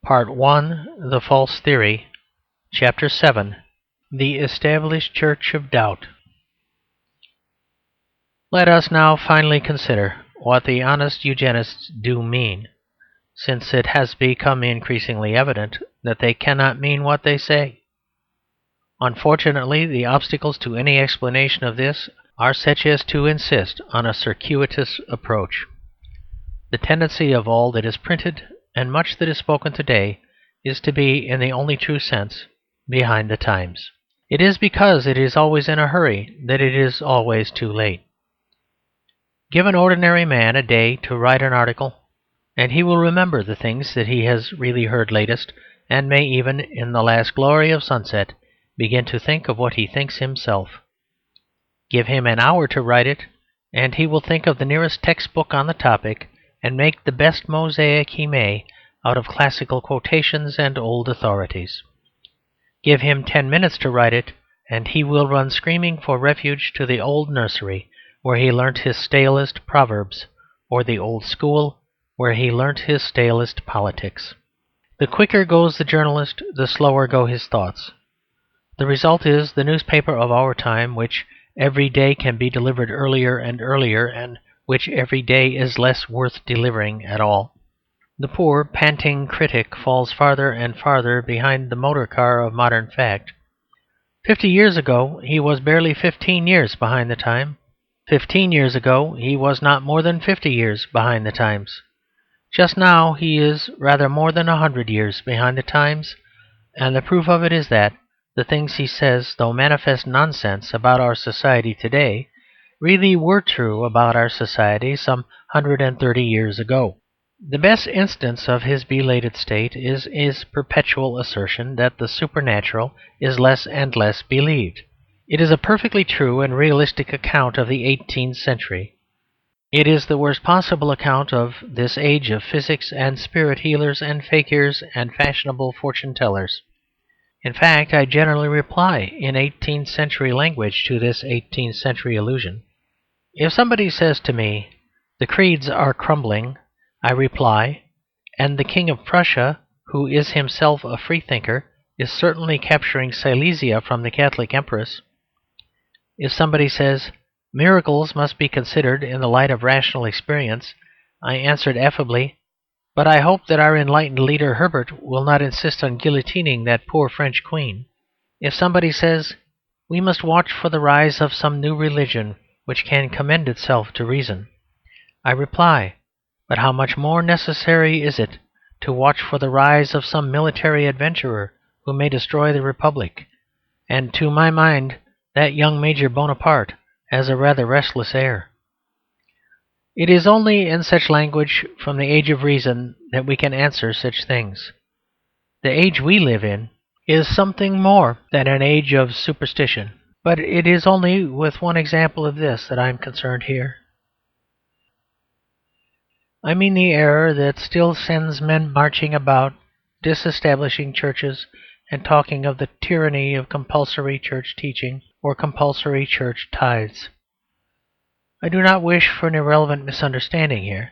Part 1 The False Theory, Chapter 7 The Established Church of Doubt. Let us now finally consider what the honest Eugenists do mean, since it has become increasingly evident that they cannot mean what they say. Unfortunately, the obstacles to any explanation of this are such as to insist on a circuitous approach. The tendency of all that is printed and much that is spoken today is to be, in the only true sense, behind the times. It is because it is always in a hurry that it is always too late. Give an ordinary man a day to write an article, and he will remember the things that he has really heard latest, and may even, in the last glory of sunset, begin to think of what he thinks himself. Give him an hour to write it, and he will think of the nearest textbook on the topic, and make the best mosaic he may out of classical quotations and old authorities. Give him 10 minutes to write it, and he will run screaming for refuge to the old nursery where he learnt his stalest proverbs, or the old school where he learnt his stalest politics. The quicker goes the journalist, the slower go his thoughts. The result is the newspaper of our time, which every day can be delivered earlier and earlier, and which every day is less worth delivering at all. The poor, panting critic falls farther and farther behind the motor car of modern fact. 50 years ago he was barely 15 years behind the time. 15 years ago he was not more than 50 years behind the times. Just now he is rather more than 100 years behind the times, and the proof of it is that the things he says, though manifest nonsense about our society today, really were true about our society some 130 years ago. The best instance of his belated state is his perpetual assertion that the supernatural is less and less believed. It is a perfectly true and realistic account of the 18th century. It is the worst possible account of this age of physics and spirit healers and fakirs and fashionable fortune-tellers. In fact, I generally reply in 18th century language to this 18th century illusion. If somebody says to me, "The creeds are crumbling," I reply, "And the King of Prussia, who is himself a freethinker, is certainly capturing Silesia from the Catholic Empress." If somebody says, "Miracles must be considered in the light of rational experience," I answered affably, "But I hope that our enlightened leader Herbert will not insist on guillotining that poor French queen." If somebody says, "We must watch for the rise of some new religion which can commend itself to reason," I reply, "But how much more necessary is it to watch for the rise of some military adventurer who may destroy the Republic, and to my mind that young Major Bonaparte has a rather restless air." It is only in such language from the age of reason that we can answer such things. The age we live in is something more than an age of superstition, but it is only with one example of this that I am concerned here. I mean the error that still sends men marching about, disestablishing churches, and talking of the tyranny of compulsory church teaching or compulsory church tithes. I do not wish for an irrelevant misunderstanding here.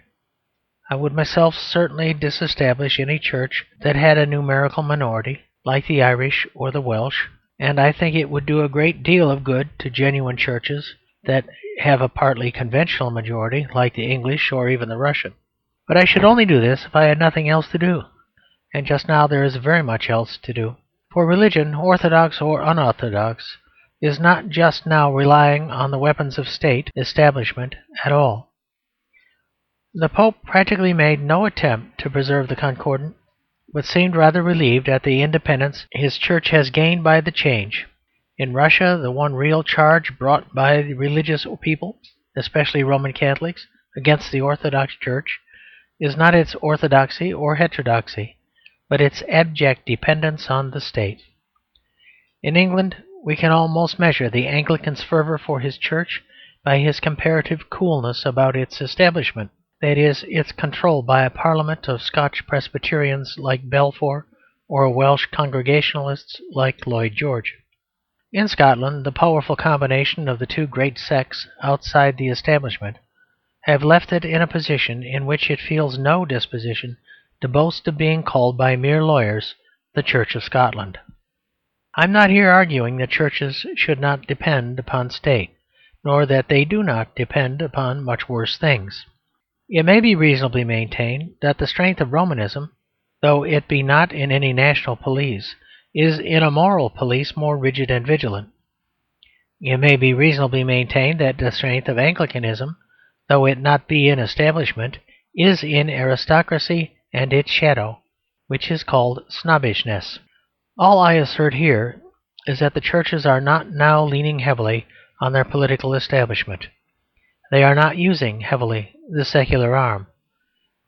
I would myself certainly disestablish any church that had a numerical minority, like the Irish or the Welsh, and I think it would do a great deal of good to genuine churches that have a partly conventional majority, like the English or even the Russian. But I should only do this if I had nothing else to do, and just now there is very much else to do. For religion, orthodox or unorthodox, is not just now relying on the weapons of state establishment at all. The Pope practically made no attempt to preserve the Concordant, but seemed rather relieved at the independence his church has gained by the change. In Russia, the one real charge brought by the religious people, especially Roman Catholics, against the Orthodox Church is not its orthodoxy or heterodoxy, but its abject dependence on the state. In England, we can almost measure the Anglican's fervour for his church by his comparative coolness about its establishment, that is, its control by a parliament of Scotch Presbyterians like Balfour or Welsh Congregationalists like Lloyd George. In Scotland, the powerful combination of the two great sects outside the establishment have left it in a position in which it feels no disposition to boast of being called by mere lawyers the Church of Scotland. I am not here arguing that churches should not depend upon state, nor that they do not depend upon much worse things. It may be reasonably maintained that the strength of Romanism, though it be not in any national police, is in a moral police more rigid and vigilant. It may be reasonably maintained that the strength of Anglicanism, though it not be in establishment, is in aristocracy and its shadow, which is called snobbishness. All I assert here is that the churches are not now leaning heavily on their political establishment. They are not using heavily the secular arm.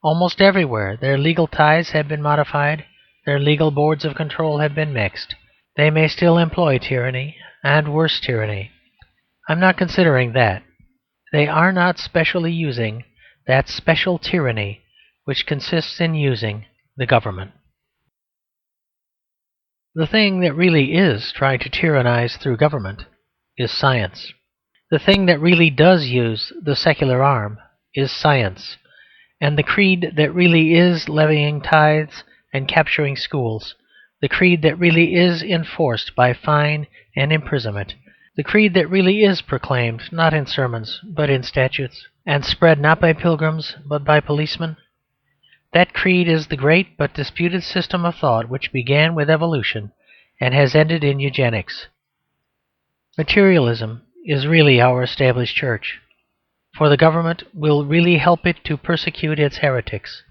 Almost everywhere their legal ties have been modified, their legal boards of control have been mixed. They may still employ tyranny, and worse tyranny. I'm not considering that. They are not specially using that special tyranny which consists in using the government. The thing that really is trying to tyrannize through government is science. The thing that really does use the secular arm is science. And the creed that really is levying tithes and capturing schools, the creed that really is enforced by fine and imprisonment, the creed that really is proclaimed not in sermons but in statutes, and spread not by pilgrims but by policemen, that creed is the great but disputed system of thought which began with evolution and has ended in eugenics. Materialism is really our established church, for the government will really help it to persecute its heretics.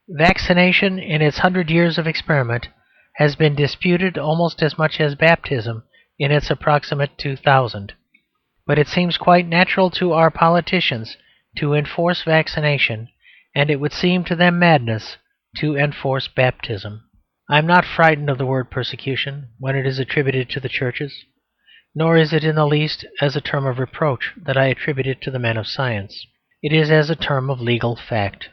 Vaccination, in its 100 years of experiment, has been disputed almost as much as baptism in its approximate 2000. But it seems quite natural to our politicians to enforce vaccination, and it would seem to them madness to enforce baptism. I am not frightened of the word persecution when it is attributed to the churches, nor is it in the least as a term of reproach that I attribute it to the men of science. It is as a term of legal fact.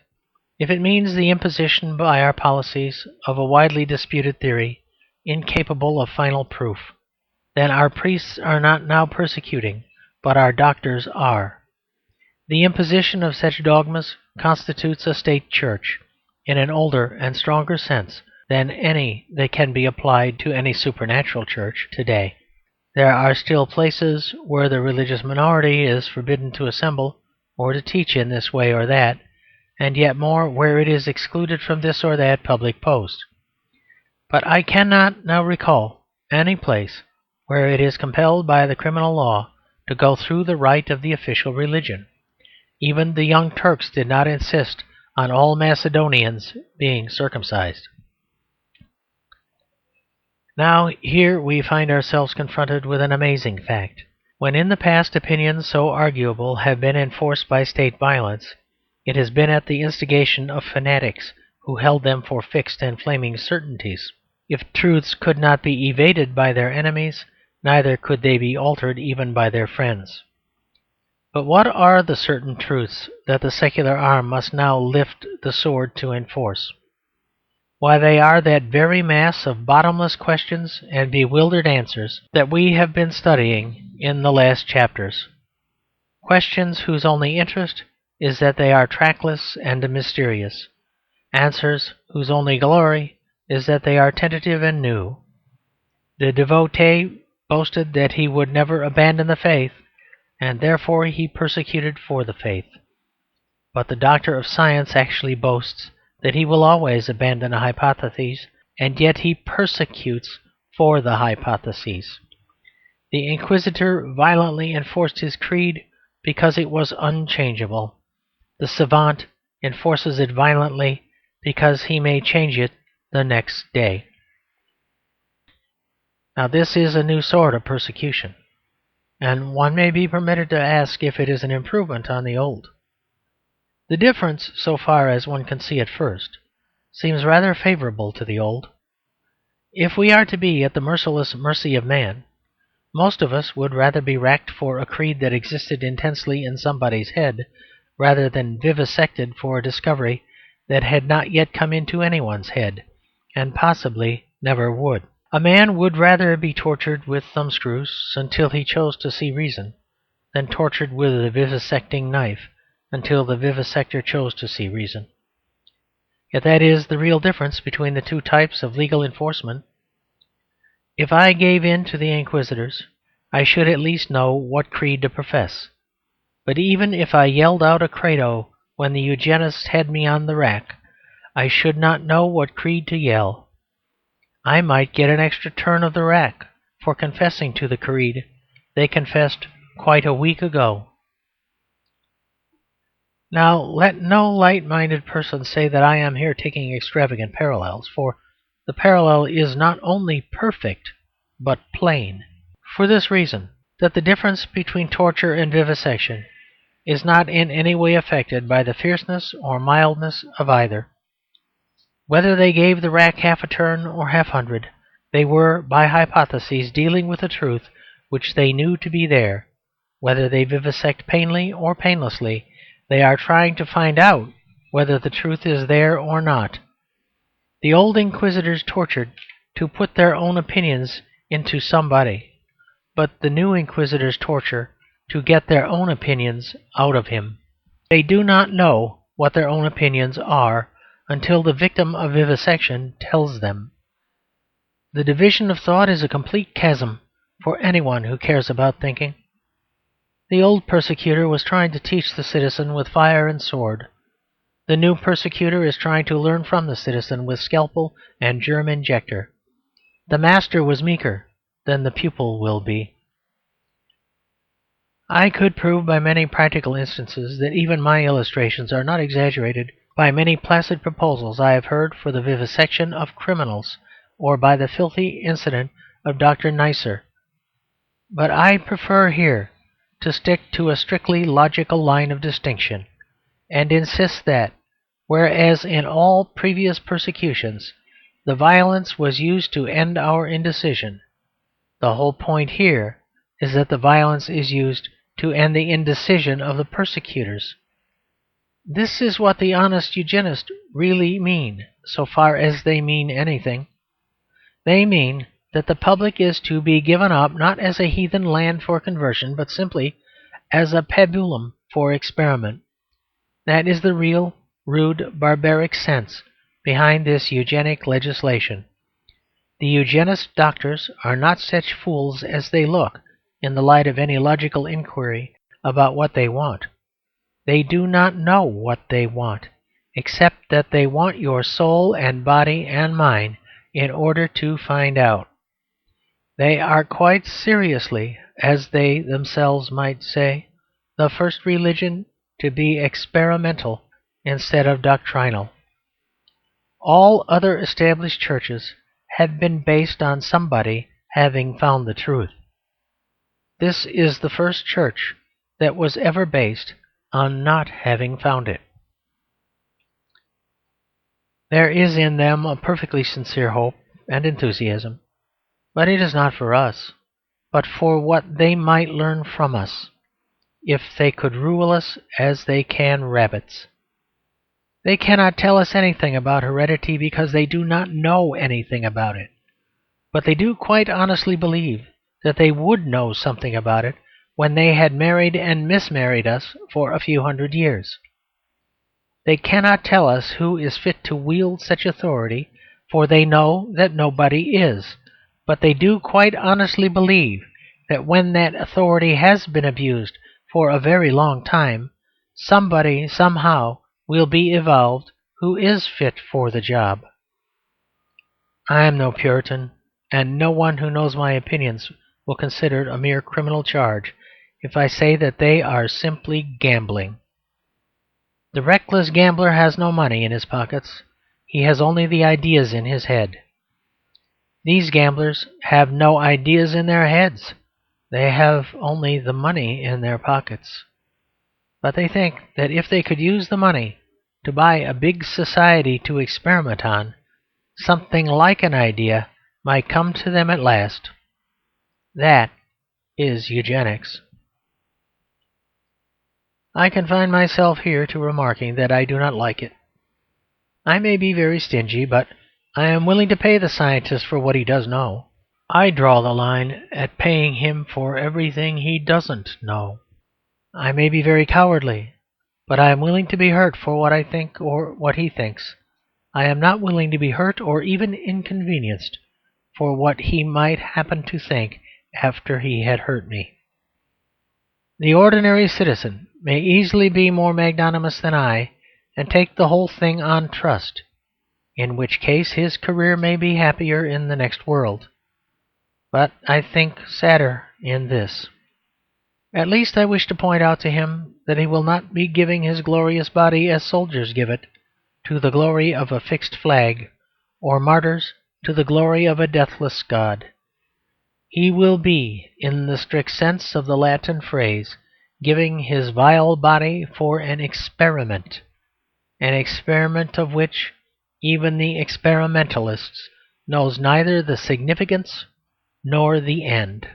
If it means the imposition by our policies of a widely disputed theory, incapable of final proof, then our priests are not now persecuting, but our doctors are. The imposition of such dogmas constitutes a state church, in an older and stronger sense than any that can be applied to any supernatural church today. There are still places where the religious minority is forbidden to assemble or to teach in this way or that, and yet more where it is excluded from this or that public post. But I cannot now recall any place where it is compelled by the criminal law to go through the rite of the official religion. Even the Young Turks did not insist on all Macedonians being circumcised. Now here we find ourselves confronted with an amazing fact. When in the past opinions so arguable have been enforced by state violence, it has been at the instigation of fanatics who held them for fixed and flaming certainties. If truths could not be evaded by their enemies, neither could they be altered even by their friends. But what are the certain truths that the secular arm must now lift the sword to enforce? Why, they are that very mass of bottomless questions and bewildered answers that we have been studying in the last chapters. Questions whose only interest is that they are trackless and mysterious. Answers whose only glory is that they are tentative and new. The devotee boasted that he would never abandon the faith, and therefore he persecuted for the faith. But the doctor of science actually boasts that he will always abandon a hypothesis, and yet he persecutes for the hypotheses. The inquisitor violently enforced his creed because it was unchangeable. The savant enforces it violently because he may change it the next day. Now this is a new sort of persecution, and one may be permitted to ask if it is an improvement on the old. The difference, so far as one can see at first, seems rather favourable to the old. If we are to be at the merciless mercy of man, most of us would rather be racked for a creed that existed intensely in somebody's head rather than vivisected for a discovery that had not yet come into anyone's head, and possibly never would. A man would rather be tortured with thumbscrews until he chose to see reason than tortured with a vivisecting knife until the vivisector chose to see reason. Yet that is the real difference between the two types of legal enforcement. If I gave in to the Inquisitors, I should at least know what creed to profess. But even if I yelled out a credo when the Eugenists had me on the rack, I should not know what creed to yell. I might get an extra turn of the rack for confessing to the creed they confessed quite a week ago. Now, let no light-minded person say that I am here taking extravagant parallels, for the parallel is not only perfect, but plain. For this reason, that the difference between torture and vivisection is not in any way affected by the fierceness or mildness of either. Whether they gave the rack half a turn or half-hundred, they were, by hypothesis, dealing with a truth which they knew to be there. Whether they vivisect painfully or painlessly, they are trying to find out whether the truth is there or not. The old Inquisitors tortured to put their own opinions into somebody, but the new Inquisitors torture to get their own opinions out of him. They do not know what their own opinions are until the victim of vivisection tells them. The division of thought is a complete chasm for anyone who cares about thinking. The old persecutor was trying to teach the citizen with fire and sword. The new persecutor is trying to learn from the citizen with scalpel and germ injector. The master was meeker than the pupil will be. I could prove by many practical instances that even my illustrations are not exaggerated by many placid proposals I have heard for the vivisection of criminals, or by the filthy incident of Dr. Neisser. But I prefer here to stick to a strictly logical line of distinction, and insist that, whereas in all previous persecutions the violence was used to end our indecision, the whole point here is that the violence is used to end the indecision of the persecutors. This is what the honest Eugenists really mean, so far as they mean anything. They mean that the public is to be given up not as a heathen land for conversion, but simply as a pabulum for experiment. That is the real, rude, barbaric sense behind this eugenic legislation. The eugenist doctors are not such fools as they look in the light of any logical inquiry about what they want. They do not know what they want, except that they want your soul and body and mind in order to find out. They are quite seriously, as they themselves might say, the first religion to be experimental instead of doctrinal. All other established churches have been based on somebody having found the truth. This is the first church that was ever based on not having found it. There is in them a perfectly sincere hope and enthusiasm, but it is not for us, but for what they might learn from us, if they could rule us as they can rabbits. They cannot tell us anything about heredity because they do not know anything about it, but they do quite honestly believe that they would know something about it when they had married and mismarried us for a few hundred years. They cannot tell us who is fit to wield such authority, for they know that nobody is, but they do quite honestly believe that when that authority has been abused for a very long time, somebody somehow will be evolved who is fit for the job. I am no Puritan, and no one who knows my opinions will consider it a mere criminal charge if I say that they are simply gambling. The reckless gambler has no money in his pockets. He has only the ideas in his head. These gamblers have no ideas in their heads. They have only the money in their pockets. But they think that if they could use the money to buy a big society to experiment on, something like an idea might come to them at last. That is eugenics. I confine myself here to remarking that I do not like it. I may be very stingy, but I am willing to pay the scientist for what he does know. I draw the line at paying him for everything he doesn't know. I may be very cowardly, but I am willing to be hurt for what I think or what he thinks. I am not willing to be hurt or even inconvenienced for what he might happen to think after he had hurt me. The ordinary citizen may easily be more magnanimous than I, and take the whole thing on trust, in which case his career may be happier in the next world, but I think sadder in this. At least I wish to point out to him that he will not be giving his glorious body as soldiers give it, to the glory of a fixed flag, or martyrs to the glory of a deathless God. He will be, in the strict sense of the Latin phrase, giving his vile body for an experiment of which even the experimentalists knows neither the significance nor the end.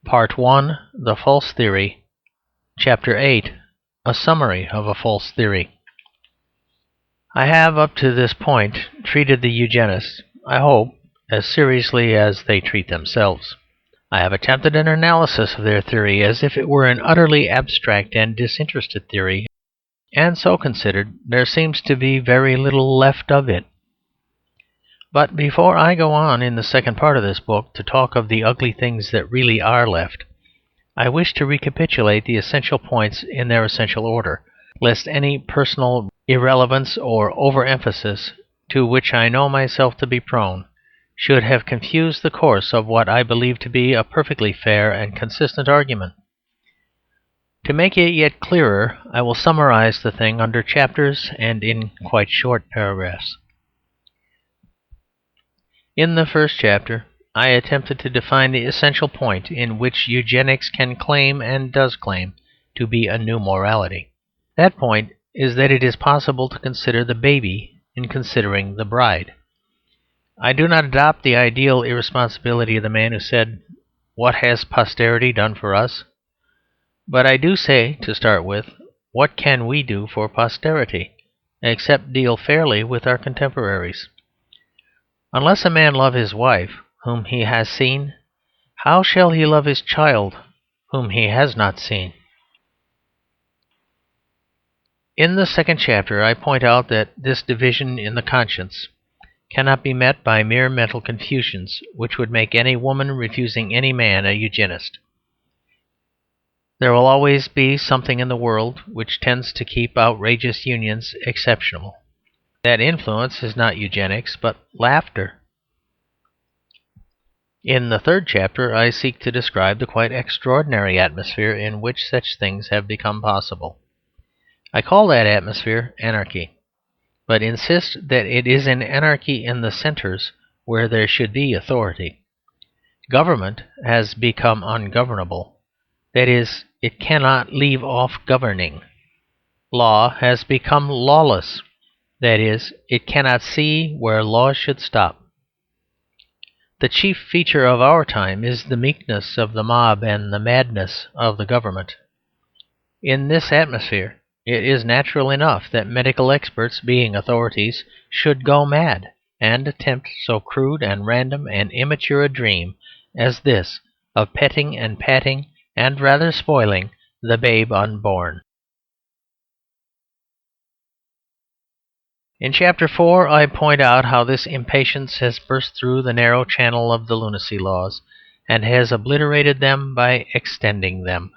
Part 1. The False Theory. Chapter 8. A summary of a false theory. I have up to this point treated the Eugenists, I hope, as seriously as they treat themselves. I have attempted an analysis of their theory as if it were an utterly abstract and disinterested theory, and so considered, there seems to be very little left of it. But before I go on in the second part of this book to talk of the ugly things that really are left, I wish to recapitulate the essential points in their essential order, lest any personal irrelevance or overemphasis, to which I know myself to be prone, should have confused the course of what I believe to be a perfectly fair and consistent argument. To make it yet clearer, I will summarize the thing under chapters and in quite short paragraphs. In the first chapter, I attempted to define the essential point in which eugenics can claim, and does claim, to be a new morality. That point is that it is possible to consider the baby in considering the bride. I do not adopt the ideal irresponsibility of the man who said, "What has posterity done for us?" But I do say, to start with, what can we do for posterity, except deal fairly with our contemporaries? Unless a man love his wife, whom he has seen, how shall he love his child, whom he has not seen? In the second chapter I point out that this division in the conscience cannot be met by mere mental confusions, which would make any woman refusing any man a eugenist. There will always be something in the world which tends to keep outrageous unions exceptional. That influence is not eugenics, but laughter. In the third chapter I seek to describe the quite extraordinary atmosphere in which such things have become possible. I call that atmosphere anarchy, but insist that it is an anarchy in the centres where there should be authority. Government has become ungovernable. That is, it cannot leave off governing. Law has become lawless. That is, it cannot see where law should stop. The chief feature of our time is the meekness of the mob and the madness of the government. In this atmosphere it is natural enough that medical experts, being authorities, should go mad and attempt so crude and random and immature a dream as this of petting and patting and rather spoiling the babe unborn. In chapter 4 I point out how this impatience has burst through the narrow channel of the lunacy laws, and has obliterated them by extending them.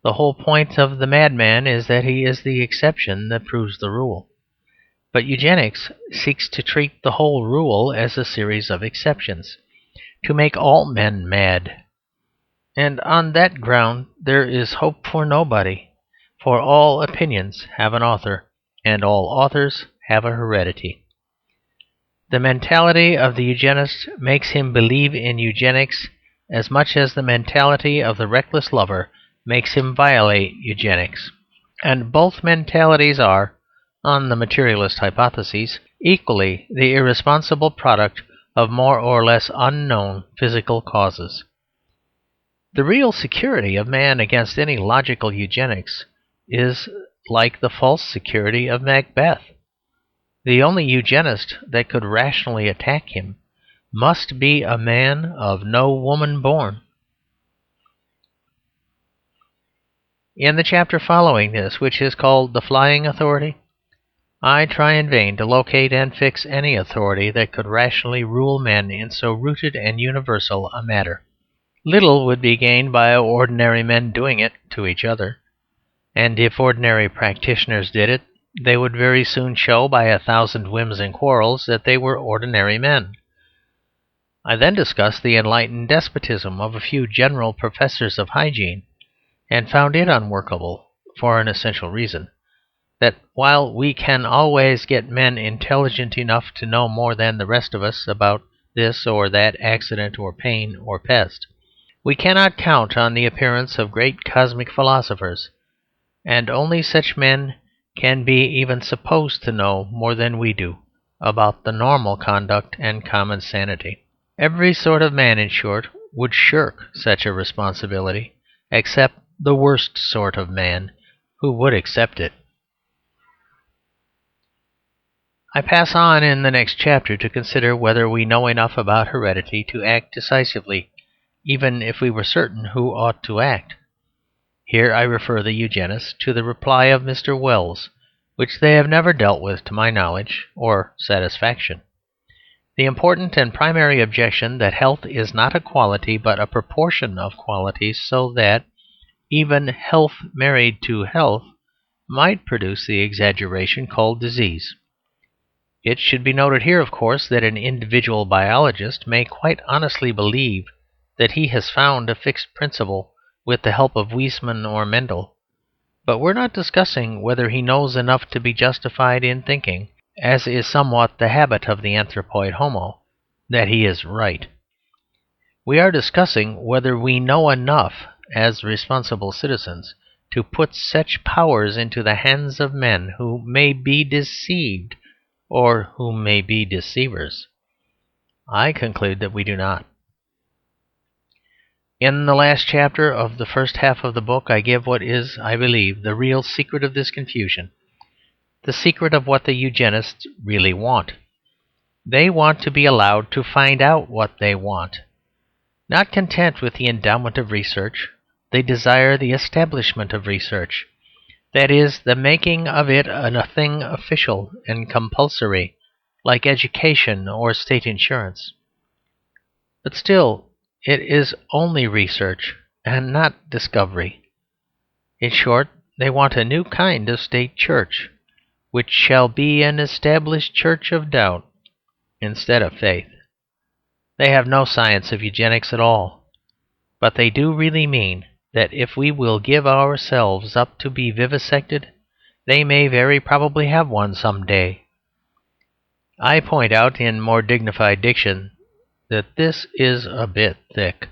The whole point of the madman is that he is the exception that proves the rule. But eugenics seeks to treat the whole rule as a series of exceptions, to make all men mad. And on that ground there is hope for nobody, for all opinions have an author, and all authors have a heredity. The mentality of the eugenist makes him believe in eugenics as much as the mentality of the reckless lover makes him violate eugenics. And both mentalities are, on the materialist hypotheses, equally the irresponsible product of more or less unknown physical causes. The real security of man against any logical eugenics is like the false security of Macbeth. The only eugenist that could rationally attack him must be a man of no woman born. In the chapter following this, which is called The Flying Authority, I try in vain to locate and fix any authority that could rationally rule men in so rooted and universal a matter. Little would be gained by ordinary men doing it to each other, and if ordinary practitioners did it, they would very soon show by 1,000 whims and quarrels that they were ordinary men. I then discussed the enlightened despotism of a few general professors of hygiene, and found it unworkable for an essential reason, that while we can always get men intelligent enough to know more than the rest of us about this or that accident or pain or pest, we cannot count on the appearance of great cosmic philosophers, and only such men can be even supposed to know more than we do about the normal conduct and common sanity. Every sort of man, in short, would shirk such a responsibility, except the worst sort of man, who would accept it. I pass on in the next chapter to consider whether we know enough about heredity to act decisively, even if we were certain who ought to act. Here I refer the Eugenists to the reply of Mr. Wells, which they have never dealt with to my knowledge or satisfaction. The important and primary objection that health is not a quality but a proportion of qualities, so that even health married to health might produce the exaggeration called disease. It should be noted here, of course, that an individual biologist may quite honestly believe that he has found a fixed principle with the help of Weismann or Mendel, but we're not discussing whether he knows enough to be justified in thinking, as is somewhat the habit of the anthropoid homo, that he is right. We are discussing whether we know enough, as responsible citizens, to put such powers into the hands of men who may be deceived or who may be deceivers. I conclude that we do not. In the last chapter of the first half of the book I give what is, I believe, the real secret of this confusion, the secret of what the Eugenists really want. They want to be allowed to find out what they want. Not content with the endowment of research, they desire the establishment of research, that is, the making of it a thing official and compulsory, like education or state insurance. But still, it is only research and not discovery. In short, they want a new kind of state church, which shall be an established church of doubt instead of faith. They have no science of eugenics at all, but they do really mean that if we will give ourselves up to be vivisected, they may very probably have one some day. I point out in more dignified diction that this is a bit thick.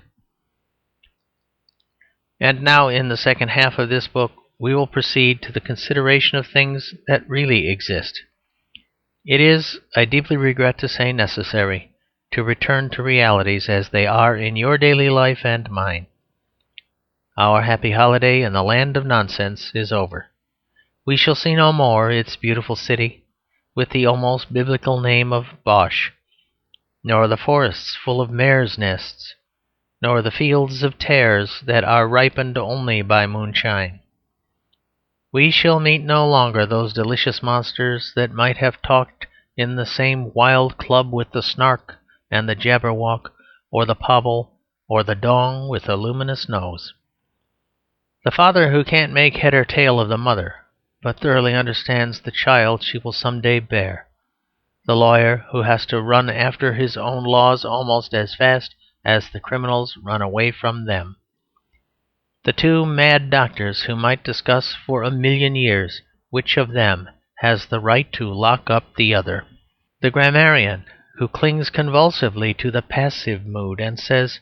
And now, in the second half of this book, we will proceed to the consideration of things that really exist. It is, I deeply regret to say, necessary to return to realities as they are in your daily life and mine. Our happy holiday in the land of nonsense is over. We shall see no more its beautiful city, with the almost biblical name of Bosch, nor the forests full of mares' nests, nor the fields of tares that are ripened only by moonshine. We shall meet no longer those delicious monsters that might have talked in the same wild club with the snark and the jabberwock, or the pobble, or the dong with a luminous nose. The father who can't make head or tail of the mother, but thoroughly understands the child she will some day bear. The lawyer who has to run after his own laws almost as fast as the criminals run away from them. The two mad doctors who might discuss for 1,000,000 years which of them has the right to lock up the other. The grammarian who clings convulsively to the passive mood and says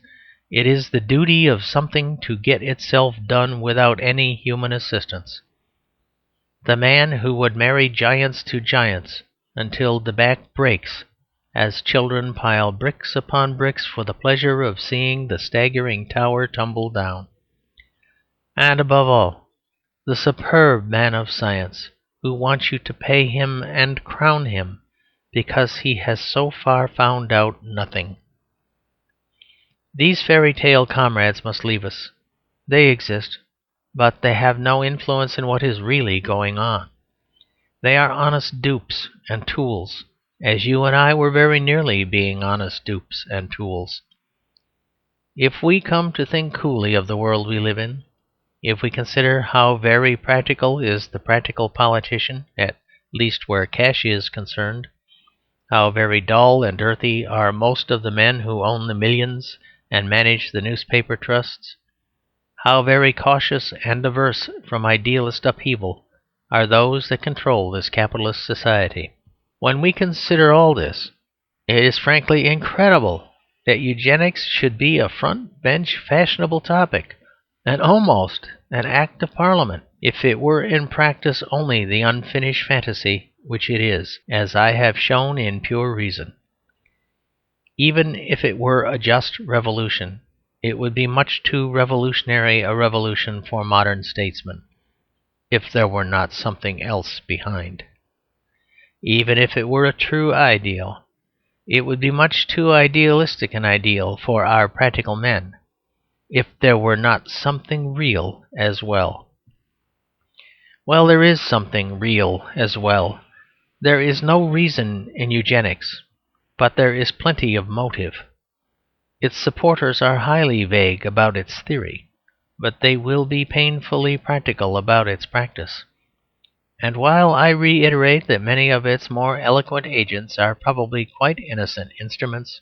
it is the duty of something to get itself done without any human assistance. The man who would marry giants to giants until the back breaks, as children pile bricks upon bricks for the pleasure of seeing the staggering tower tumble down. And above all, the superb man of science who wants you to pay him and crown him because he has so far found out nothing. These fairy tale comrades must leave us. They exist, but they have no influence in what is really going on. They are honest dupes and tools, as you and I were very nearly being honest dupes and tools. If we come to think coolly of the world we live in, if we consider how very practical is the practical politician, at least where cash is concerned, how very dull and earthy are most of the men who own the millions and manage the newspaper trusts, how very cautious and averse from idealist upheaval are those that control this capitalist society. When we consider all this, it is frankly incredible that eugenics should be a front-bench fashionable topic, and almost an Act of Parliament, if it were in practice only the unfinished fantasy which it is, as I have shown in Pure Reason. Even if it were a just revolution, it would be much too revolutionary a revolution for modern statesmen, if there were not something else behind. Even if it were a true ideal, it would be much too idealistic an ideal for our practical men, if there were not something real as well. Well, there is something real as well. There is no reason in eugenics, but there is plenty of motive. Its supporters are highly vague about its theory, but they will be painfully practical about its practice. And while I reiterate that many of its more eloquent agents are probably quite innocent instruments,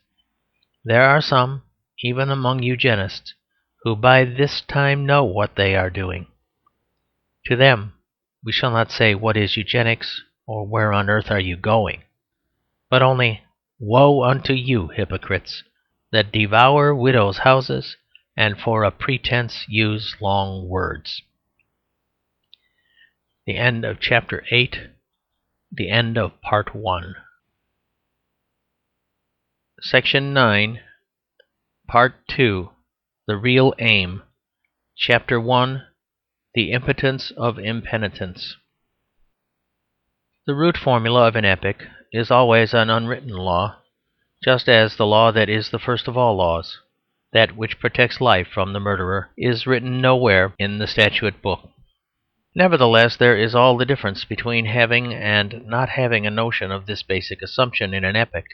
there are some, even among Eugenists, who by this time know what they are doing. To them we shall not say, "What is eugenics?" or "Where on earth are you going?" but only, "Woe unto you, hypocrites, that devour widows' houses, and for a pretense use long words." The end of chapter 8. The end of part 1. Section 9. Part 2. The real aim. Chapter 1. The impotence of impenitence. The root formula of an epic is always an unwritten law, just as the law that is the first of all laws, that which protects life from the murderer, is written nowhere in the statute book. Nevertheless, there is all the difference between having and not having a notion of this basic assumption in an epic.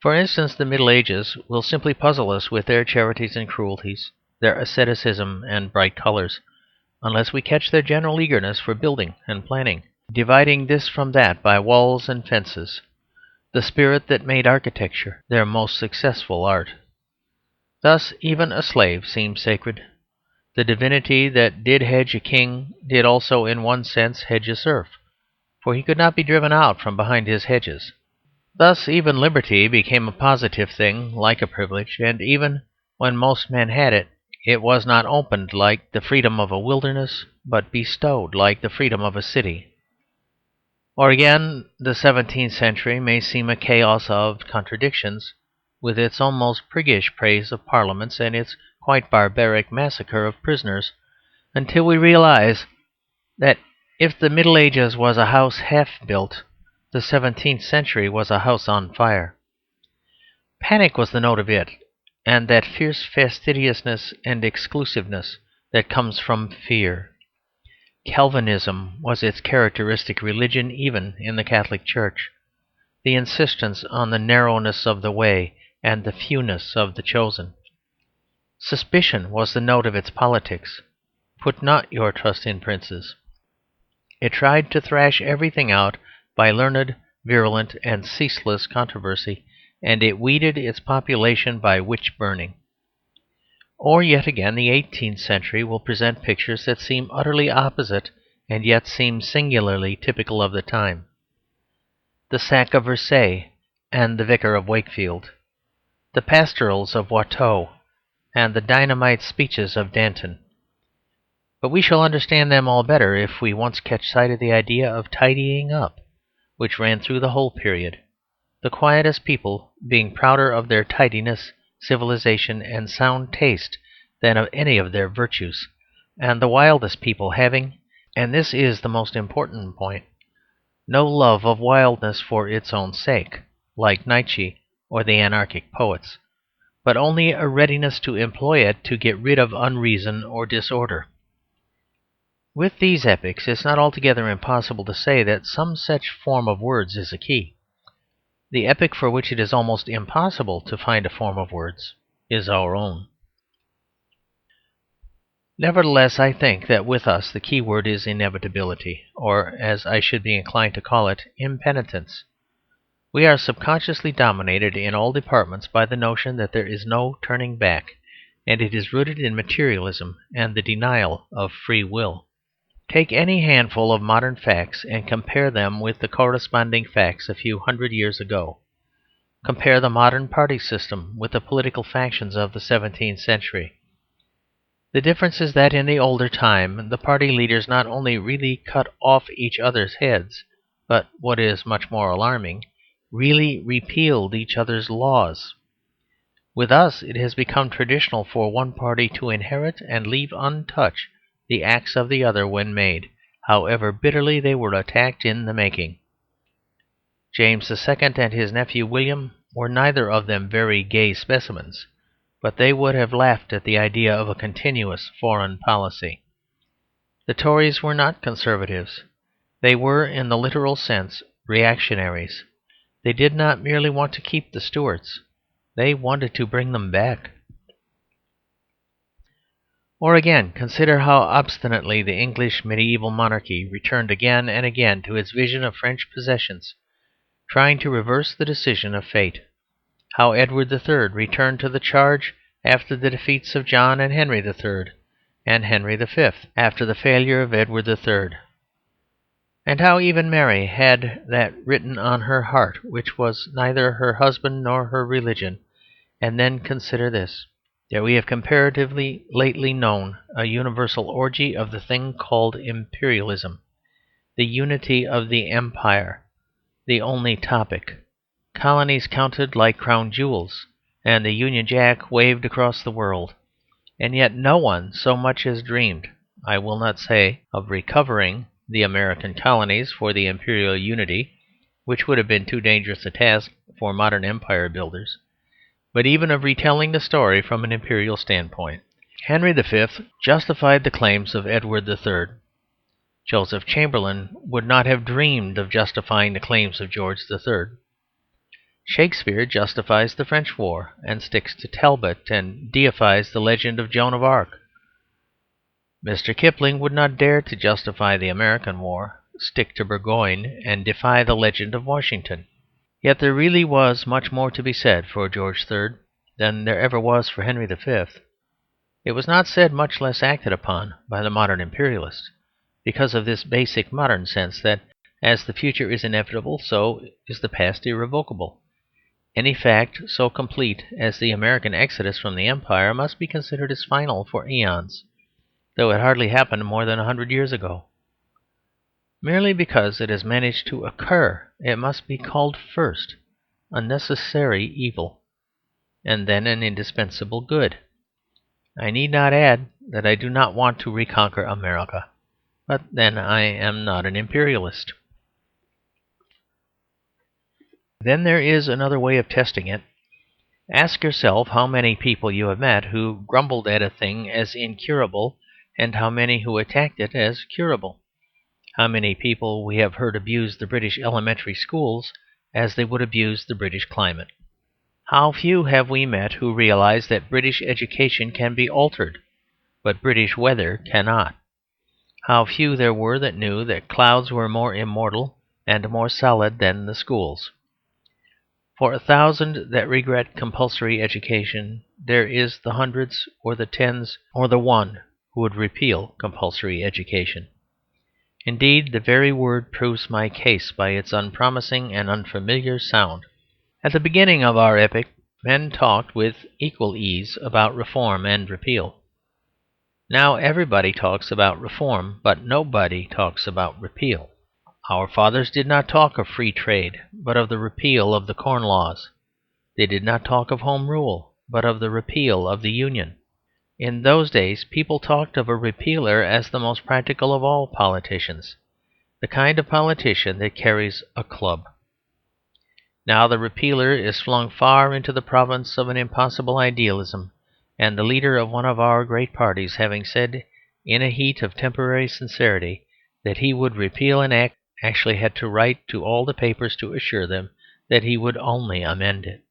For instance, the Middle Ages will simply puzzle us with their charities and cruelties, their asceticism and bright colours, unless we catch their general eagerness for building and planning, dividing this from that by walls and fences, the spirit that made architecture their most successful art. Thus even a slave seems sacred. The divinity that did hedge a king did also in one sense hedge a serf, for he could not be driven out from behind his hedges. Thus even liberty became a positive thing, like a privilege, and even when most men had it, it was not opened like the freedom of a wilderness, but bestowed like the freedom of a city. Or again, the 17th century may seem a chaos of contradictions, with its almost priggish praise of parliaments and its quite barbaric massacre of prisoners, until we realize that if the Middle Ages was a house half built, the 17th century was a house on fire. Panic was the note of it, and that fierce fastidiousness and exclusiveness that comes from fear. Calvinism was its characteristic religion even in the Catholic Church, the insistence on the narrowness of the way and the fewness of the chosen. Suspicion was the note of its politics. Put not your trust in princes. It tried to thrash everything out by learned, virulent, and ceaseless controversy, and it weeded its population by witch-burning. Or yet again, the 18th century will present pictures that seem utterly opposite and yet seem singularly typical of the time. The sack of Versailles and the Vicar of Wakefield, the pastorals of Watteau and the dynamite speeches of Danton. But we shall understand them all better if we once catch sight of the idea of tidying up, which ran through the whole period, the quietest people being prouder of their tidiness, civilization, and sound taste than of any of their virtues, and the wildest people having, and this is the most important point, no love of wildness for its own sake, like Nietzsche or the anarchic poets, but only a readiness to employ it to get rid of unreason or disorder. With these epics it is not altogether impossible to say that some such form of words is a key. The epoch for which it is almost impossible to find a form of words is our own. Nevertheless, I think that with us the key word is inevitability, or, as I should be inclined to call it, impenitence. We are subconsciously dominated in all departments by the notion that there is no turning back, and it is rooted in materialism and the denial of free will. Take any handful of modern facts and compare them with the corresponding facts a few hundred years ago. Compare the modern party system with the political factions of the 17th century. The difference is that in the older time the party leaders not only really cut off each other's heads, but, what is much more alarming, really repealed each other's laws. With us it has become traditional for one party to inherit and leave untouched the acts of the other when made, however bitterly they were attacked in the making. James II and his nephew William were neither of them very gay specimens, but they would have laughed at the idea of a continuous foreign policy. The Tories were not conservatives. They were, in the literal sense, reactionaries. They did not merely want to keep the Stuarts. They wanted to bring them back. Or again, consider how obstinately the English mediaeval monarchy returned again and again to its vision of French possessions, trying to reverse the decision of fate. How Edward III returned to the charge after the defeats of John and Henry III, and Henry V after the failure of Edward III. And how even Mary had that written on her heart which was neither her husband nor her religion. And then consider this, that we have comparatively lately known a universal orgy of the thing called imperialism, the unity of the empire, the only topic, colonies counted like crown jewels, and the Union Jack waved across the world. And yet no one so much as dreamed, I will not say of recovering the American colonies for the imperial unity, which would have been too dangerous a task for modern empire builders, but even of retelling the story from an imperial standpoint. Henry V justified the claims of Edward III. Joseph Chamberlain would not have dreamed of justifying the claims of George III. Shakespeare justifies the French war and sticks to Talbot and deifies the legend of Joan of Arc. Mr. Kipling would not dare to justify the American war, stick to Burgoyne, and defy the legend of Washington. Yet there really was much more to be said for George III than there ever was for Henry V. It was not said, much less acted upon, by the modern imperialist, because of this basic modern sense that as the future is inevitable, so is the past irrevocable. Any fact so complete as the American exodus from the empire must be considered as final for eons, though it hardly happened more than 100 years ago. Merely because it has managed to occur, it must be called first a necessary evil, and then an indispensable good. I need not add that I do not want to reconquer America, but then I am not an imperialist. Then there is another way of testing it. Ask yourself how many people you have met who grumbled at a thing as incurable, and how many who attacked it as curable. How many people we have heard abuse the British elementary schools as they would abuse the British climate. How few have we met who realize that British education can be altered, but British weather cannot. How few there were that knew that clouds were more immortal and more solid than the schools. For 1,000 that regret compulsory education, there is the hundreds or the tens or the one who would repeal compulsory education. Indeed, the very word proves my case by its unpromising and unfamiliar sound. At the beginning of our epoch, men talked with equal ease about reform and repeal. Now everybody talks about reform, but nobody talks about repeal. Our fathers did not talk of free trade, but of the repeal of the Corn Laws. They did not talk of Home Rule, but of the repeal of the Union. In those days people talked of a repealer as the most practical of all politicians, the kind of politician that carries a club. Now the repealer is flung far into the province of an impossible idealism, and the leader of one of our great parties having said in a heat of temporary sincerity, that he would repeal an act, actually had to write to all the papers to assure them that he would only amend it.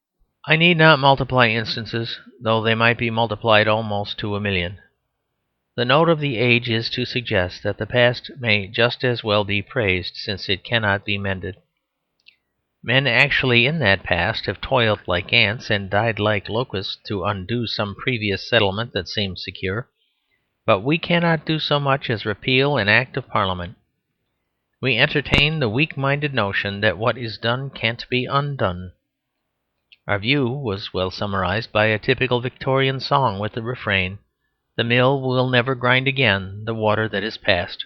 I need not multiply instances, though they might be multiplied almost to 1,000,000. The note of the age is to suggest that the past may just as well be praised, since it cannot be mended. Men actually in that past have toiled like ants and died like locusts to undo some previous settlement that seemed secure, but we cannot do so much as repeal an Act of Parliament. We entertain the weak-minded notion that what is done can't be undone. Our view was well summarized by a typical Victorian song with the refrain, "The mill will never grind again the water that is past."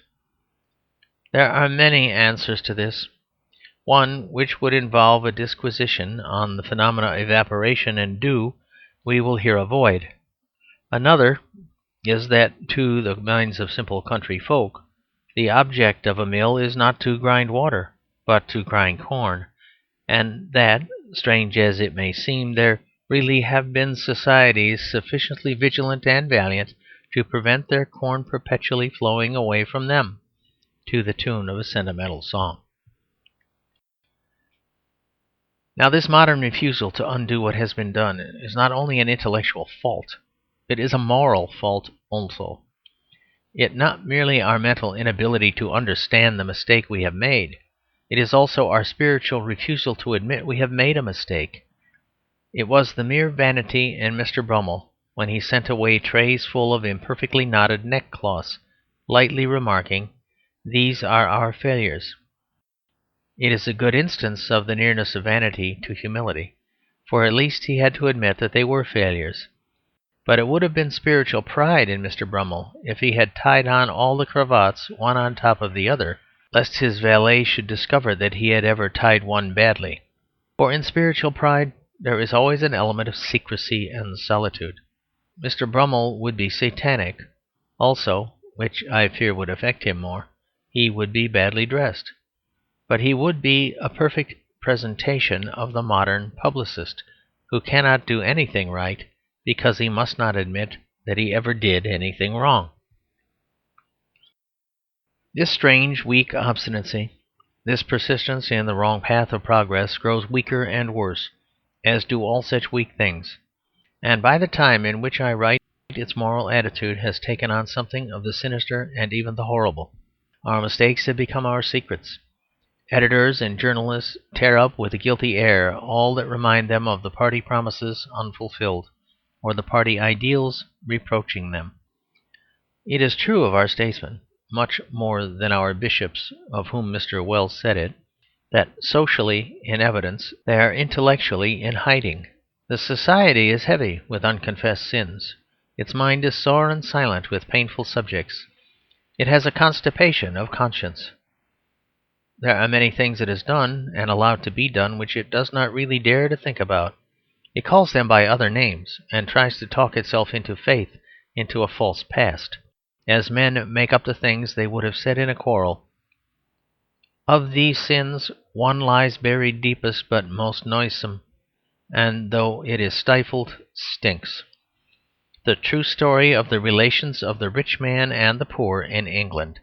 There are many answers to this. One, which would involve a disquisition on the phenomena of evaporation and dew, we will here avoid. Another is that, to the minds of simple country folk, the object of a mill is not to grind water, but to grind corn, and that, strange as it may seem, there really have been societies sufficiently vigilant and valiant to prevent their corn perpetually flowing away from them, to the tune of a sentimental song. Now, this modern refusal to undo what has been done is not only an intellectual fault, it is a moral fault also. It not merely our mental inability to understand the mistake we have made, it is also our spiritual refusal to admit we have made a mistake. It was the mere vanity in Mr. Brummel when he sent away trays full of imperfectly knotted neckcloths, lightly remarking, "These are our failures." It is a good instance of the nearness of vanity to humility, for at least he had to admit that they were failures. But it would have been spiritual pride in Mr. Brummel if he had tied on all the cravats one on top of the other, lest his valet should discover that he had ever tied one badly. For in spiritual pride there is always an element of secrecy and solitude. Mr. Brummel would be satanic. Also, which I fear would affect him more, he would be badly dressed. But he would be a perfect presentation of the modern publicist, who cannot do anything right because he must not admit that he ever did anything wrong. This strange, weak obstinacy, this persistence in the wrong path of progress, grows weaker and worse, as do all such weak things. And by the time in which I write, its moral attitude has taken on something of the sinister and even the horrible. Our mistakes have become our secrets. Editors and journalists tear up with a guilty air all that remind them of the party promises unfulfilled, or the party ideals reproaching them. It is true of our statesmen, much more than our bishops, of whom Mr. Wells said it, that socially in evidence they are intellectually in hiding. The society is heavy with unconfessed sins. Its mind is sore and silent with painful subjects. It has a constipation of conscience. There are many things it has done and allowed to be done which it does not really dare to think about. It calls them by other names, and tries to talk itself into faith into a false past, as men make up the things they would have said in a quarrel. Of these sins one lies buried deepest but most noisome, and though it is stifled, stinks. The true story of the relations of the rich man and the poor in England.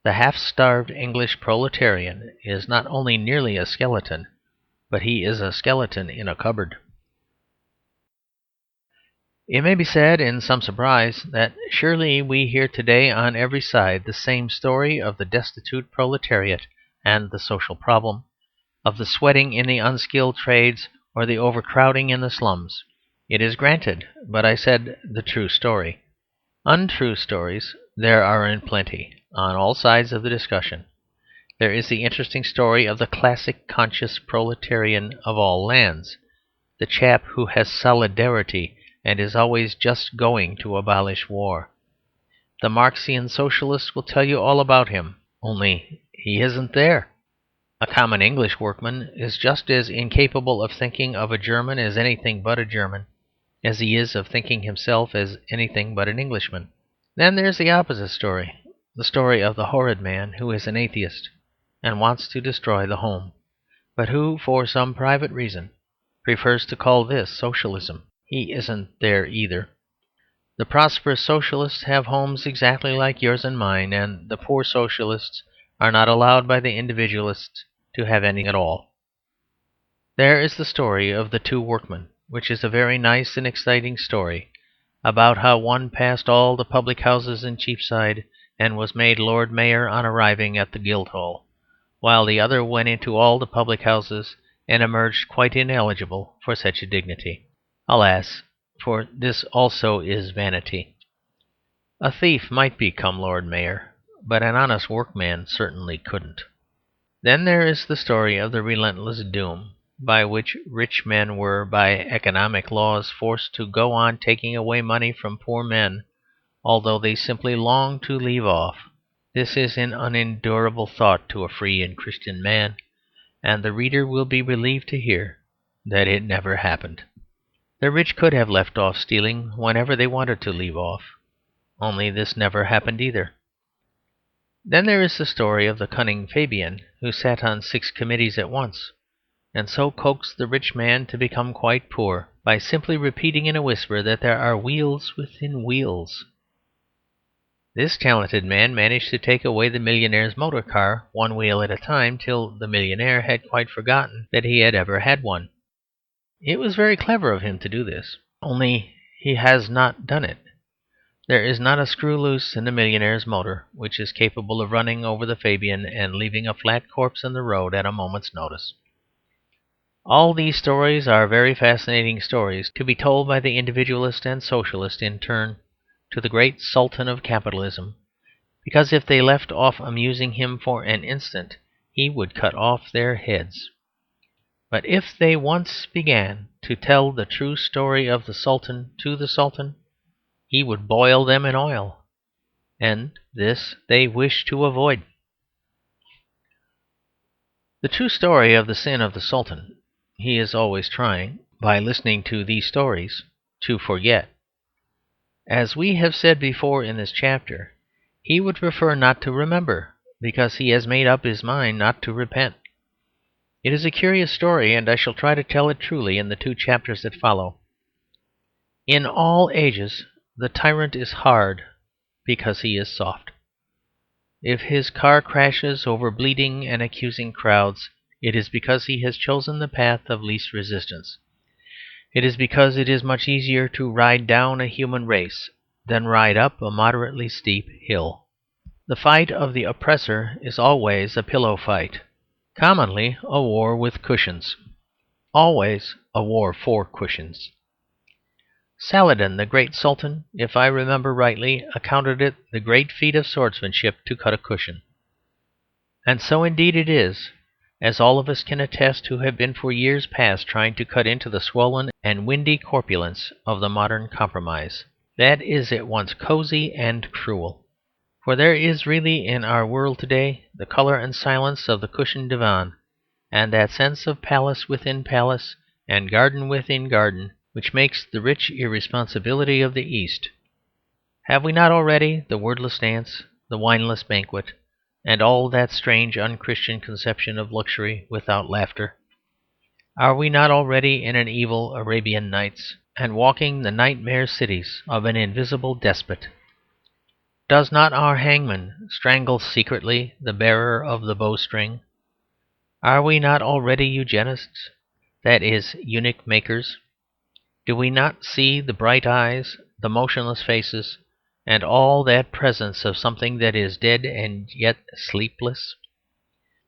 The half-starved English proletarian is not only nearly a skeleton, but he is a skeleton in a cupboard. It may be said, in some surprise, that surely we hear today on every side the same story of the destitute proletariat and the social problem, of the sweating in the unskilled trades or the overcrowding in the slums. It is granted, but I said the true story. Untrue stories there are in plenty, on all sides of the discussion. There is the interesting story of the classic conscious proletarian of all lands, the chap who has solidarity and is always just going to abolish war. The Marxian socialist will tell you all about him, only he isn't there. A common English workman is just as incapable of thinking of a German as anything but a German, as he is of thinking himself as anything but an Englishman. Then there's the opposite story, the story of the horrid man who is an atheist and wants to destroy the home, but who, for some private reason, prefers to call this socialism. He isn't there either. The prosperous Socialists have homes exactly like yours and mine, and the poor Socialists are not allowed by the Individualists to have anything at all. There is the story of the two workmen, which is a very nice and exciting story, about how one passed all the public houses in Cheapside and was made Lord Mayor on arriving at the Guildhall, while the other went into all the public houses and emerged quite ineligible for such a dignity. Alas, for this also is vanity. A thief might become Lord Mayor, but an honest workman certainly couldn't. Then there is the story of the relentless doom by which rich men were, by economic laws, forced to go on taking away money from poor men, although they simply longed to leave off. This is an unendurable thought to a free and Christian man, and the reader will be relieved to hear that it never happened. The rich could have left off stealing whenever they wanted to leave off, only this never happened either. Then there is the story of the cunning Fabian, who sat on 6 committees at once, and so coaxed the rich man to become quite poor by simply repeating in a whisper that there are wheels within wheels. This talented man managed to take away the millionaire's motor car 1 wheel at a time, till the millionaire had quite forgotten that he had ever had one. It was very clever of him to do this, only he has not done it. There is not a screw loose in the millionaire's motor which is capable of running over the Fabian and leaving a flat corpse in the road at a moment's notice. All these stories are very fascinating stories to be told by the Individualist and Socialist in turn to the great Sultan of Capitalism, because if they left off amusing him for an instant he would cut off their heads. But if they once began to tell the true story of the Sultan to the Sultan, he would boil them in oil, and this they wish to avoid. The true story of the sin of the Sultan he is always trying, by listening to these stories, to forget. As we have said before in this chapter, he would prefer not to remember, because he has made up his mind not to repent. It is a curious story, and I shall try to tell it truly in the 2 chapters that follow. In all ages the tyrant is hard because he is soft. If his car crashes over bleeding and accusing crowds, it is because he has chosen the path of least resistance. It is because it is much easier to ride down a human race than ride up a moderately steep hill. The fight of the oppressor is always a pillow fight, commonly a war with cushions, always a war for cushions. Saladin, the great Sultan, if I remember rightly, accounted it the great feat of swordsmanship to cut a cushion. And so indeed it is, as all of us can attest who have been for years past trying to cut into the swollen and windy corpulence of the modern compromise. That is at once cosy and cruel. For there is really in our world today the colour and silence of the cushioned divan, and that sense of palace within palace and garden within garden which makes the rich irresponsibility of the East. Have we not already the wordless dance, the wineless banquet, and all that strange unchristian conception of luxury without laughter? Are we not already in an evil Arabian Nights, and walking the nightmare cities of an invisible despot? Does not our hangman strangle secretly the bearer of the bowstring? Are we not already Eugenists, that is, eunuch makers? Do we not see the bright eyes, the motionless faces, and all that presence of something that is dead and yet sleepless?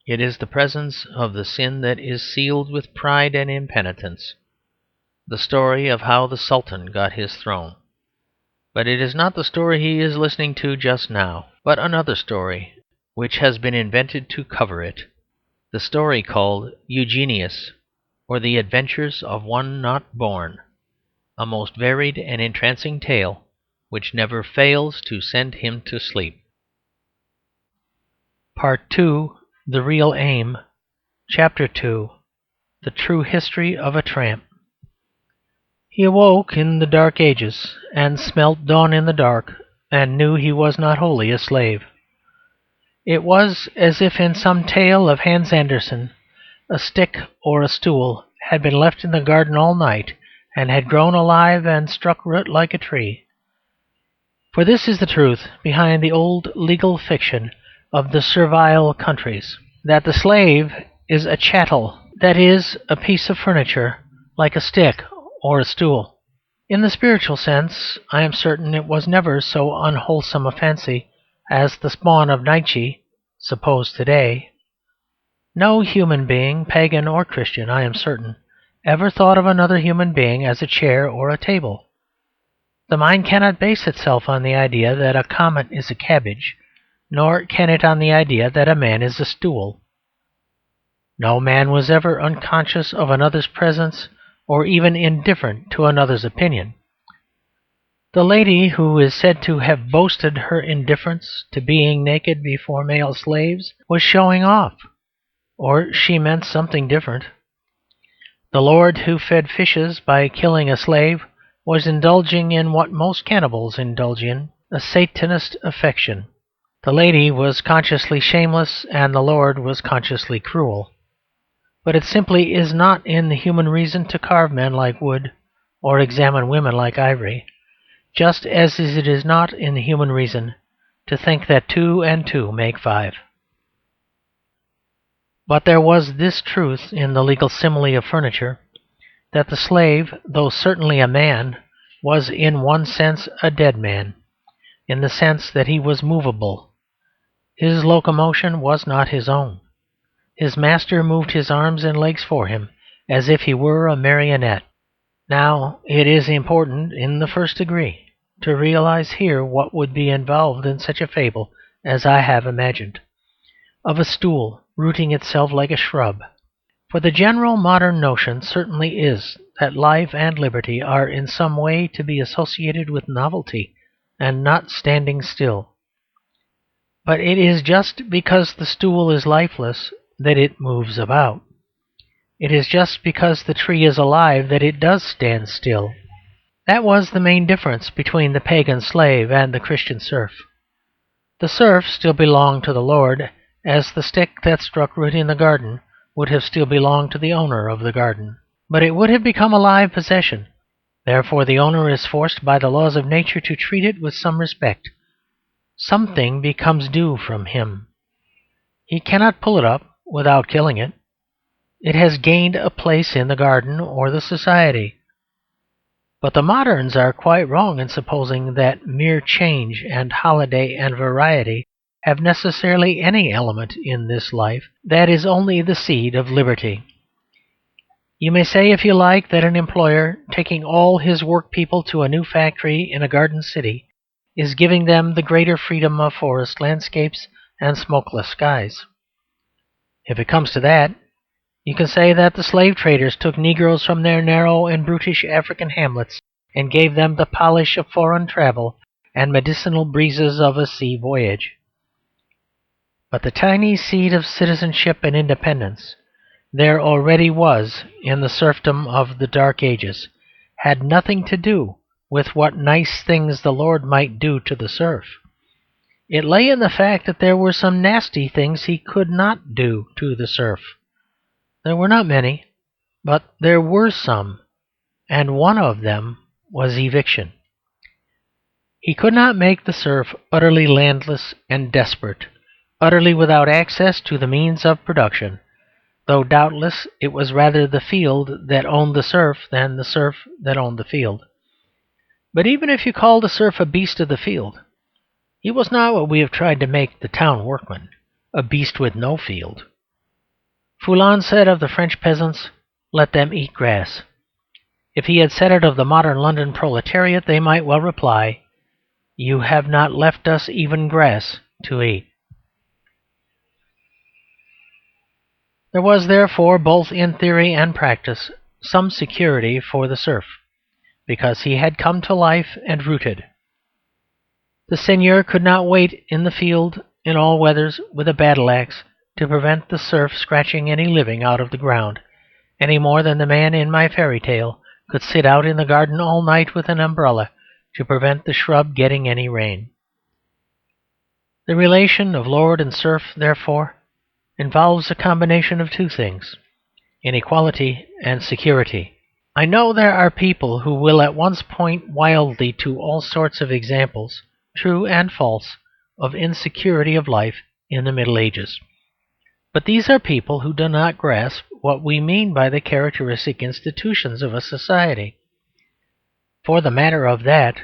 It is the presence of the sin that is sealed with pride and impenitence, the story of how the Sultan got his throne. But it is not the story he is listening to just now, but another story which has been invented to cover it, the story called Eugenics, or the Adventures of One Not Born, a most varied and entrancing tale which never fails to send him to sleep. Part 2, The Real Aim. Chapter 2, The True History of a Tramp. He awoke in the dark ages, and smelt dawn in the dark, and knew he was not wholly a slave. It was as if in some tale of Hans Andersen a stick or a stool had been left in the garden all night, and had grown alive and struck root like a tree. For this is the truth behind the old legal fiction of the servile countries, that the slave is a chattel, that is, a piece of furniture, like a stick or a stool. In the spiritual sense, I am certain it was never so unwholesome a fancy as the spawn of Nietzsche supposed today. No human being, pagan or Christian, I am certain, ever thought of another human being as a chair or a table. The mind cannot base itself on the idea that a comet is a cabbage, nor can it on the idea that a man is a stool. No man was ever unconscious of another's presence, or even indifferent to another's opinion. The lady who is said to have boasted her indifference to being naked before male slaves was showing off, or she meant something different. The lord who fed fishes by killing a slave was indulging in what most cannibals indulge in, a Satanist affection. The lady was consciously shameless, and the lord was consciously cruel. But it simply is not in the human reason to carve men like wood, or examine women like ivory, just as it is not in the human reason to think that 2 and 2 make 5. But there was this truth in the legal simile of furniture, that the slave, though certainly a man, was in one sense a dead man, in the sense that he was movable. His locomotion was not his own. His master moved his arms and legs for him, as if he were a marionette. Now, it is important in the first degree to realize here what would be involved in such a fable as I have imagined, of a stool rooting itself like a shrub. For the general modern notion certainly is that life and liberty are in some way to be associated with novelty and not standing still. But it is just because the stool is lifeless that it moves about. It is just because the tree is alive that it does stand still. That was the main difference between the pagan slave and the Christian serf. The serf still belonged to the lord, as the stick that struck root in the garden would have still belonged to the owner of the garden. But it would have become a live possession. Therefore the owner is forced by the laws of nature to treat it with some respect. Something becomes due from him. He cannot pull it up without killing it. It has gained a place in the garden or the society. But the moderns are quite wrong in supposing that mere change and holiday and variety have necessarily any element in this life that is only the seed of liberty. You may say, if you like, that an employer, taking all his work people to a new factory in a garden city, is giving them the greater freedom of forest landscapes and smokeless skies. If it comes to that, you can say that the slave traders took negroes from their narrow and brutish African hamlets and gave them the polish of foreign travel and medicinal breezes of a sea voyage. But the tiny seed of citizenship and independence there already was in the serfdom of the Dark Ages, had nothing to do with what nice things the lord might do to the serf. It lay in the fact that there were some nasty things he could not do to the serf. There were not many, but there were some, and one of them was eviction. He could not make the serf utterly landless and desperate, utterly without access to the means of production, though doubtless it was rather the field that owned the serf than the serf that owned the field. But even if you called the serf a beast of the field, he was not what we have tried to make the town workman, a beast with no field. Foulon said of the French peasants, "Let them eat grass." If he had said it of the modern London proletariat, they might well reply, "You have not left us even grass to eat." There was, therefore, both in theory and practice, some security for the serf, because he had come to life and rooted. The seigneur could not wait in the field in all weathers with a battle-axe to prevent the serf scratching any living out of the ground, any more than the man in my fairy tale could sit out in the garden all night with an umbrella to prevent the shrub getting any rain. The relation of lord and serf, therefore, involves a combination of two things, inequality and security. I know there are people who will at once point wildly to all sorts of examples true and false, of insecurity of life in the Middle Ages. But these are people who do not grasp what we mean by the characteristic institutions of a society. For the matter of that,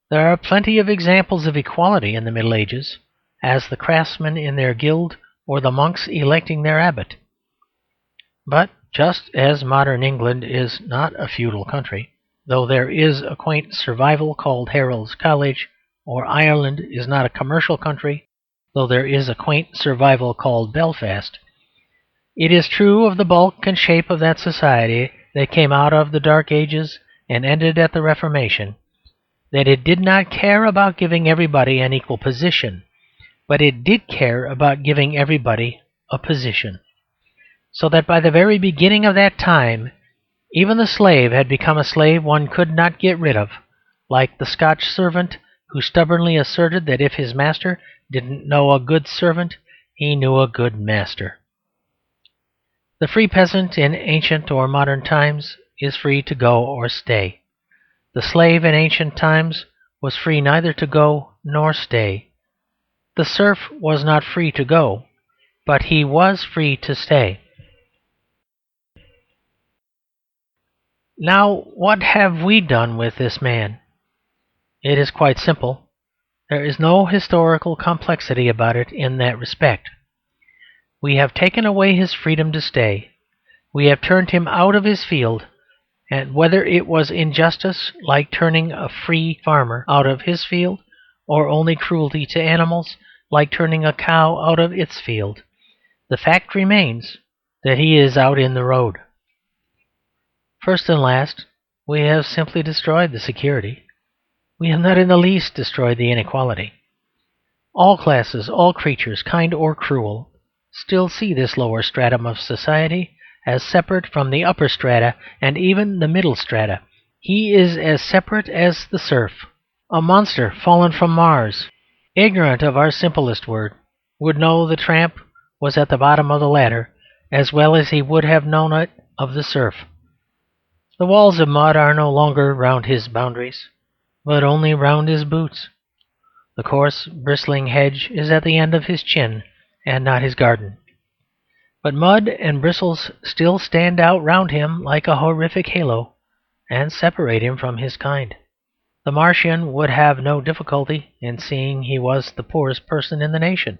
there are plenty of examples of equality in the Middle Ages, as the craftsmen in their guild or the monks electing their abbot. But just as modern England is not a feudal country, though there is a quaint survival called Harold's College, or Ireland is not a commercial country, though there is a quaint survival called Belfast, it is true of the bulk and shape of that society that came out of the Dark Ages and ended at the Reformation, that it did not care about giving everybody an equal position, but it did care about giving everybody a position. So that by the very beginning of that time, even the slave had become a slave one could not get rid of, like the Scotch servant who stubbornly asserted that if his master didn't know a good servant, he knew a good master. The free peasant in ancient or modern times is free to go or stay. The slave in ancient times was free neither to go nor stay. The serf was not free to go, but he was free to stay. Now, what have we done with this man? It is quite simple. There is no historical complexity about it in that respect. We have taken away his freedom to stay. We have turned him out of his field, and whether it was injustice, like turning a free farmer out of his field, or only cruelty to animals, like turning a cow out of its field, the fact remains that he is out in the road. First and last, we have simply destroyed the security. We have not in the least destroyed the inequality. All classes, all creatures, kind or cruel, still see this lower stratum of society as separate from the upper strata and even the middle strata. He is as separate as the serf. A monster fallen from Mars, ignorant of our simplest word, would know the tramp was at the bottom of the ladder as well as he would have known it of the serf. The walls of mud are no longer round his boundaries, but only round his boots. The coarse, bristling hedge is at the end of his chin, and not his garden. But mud and bristles still stand out round him like a horrific halo, and separate him from his kind. The Martian would have no difficulty in seeing he was the poorest person in the nation.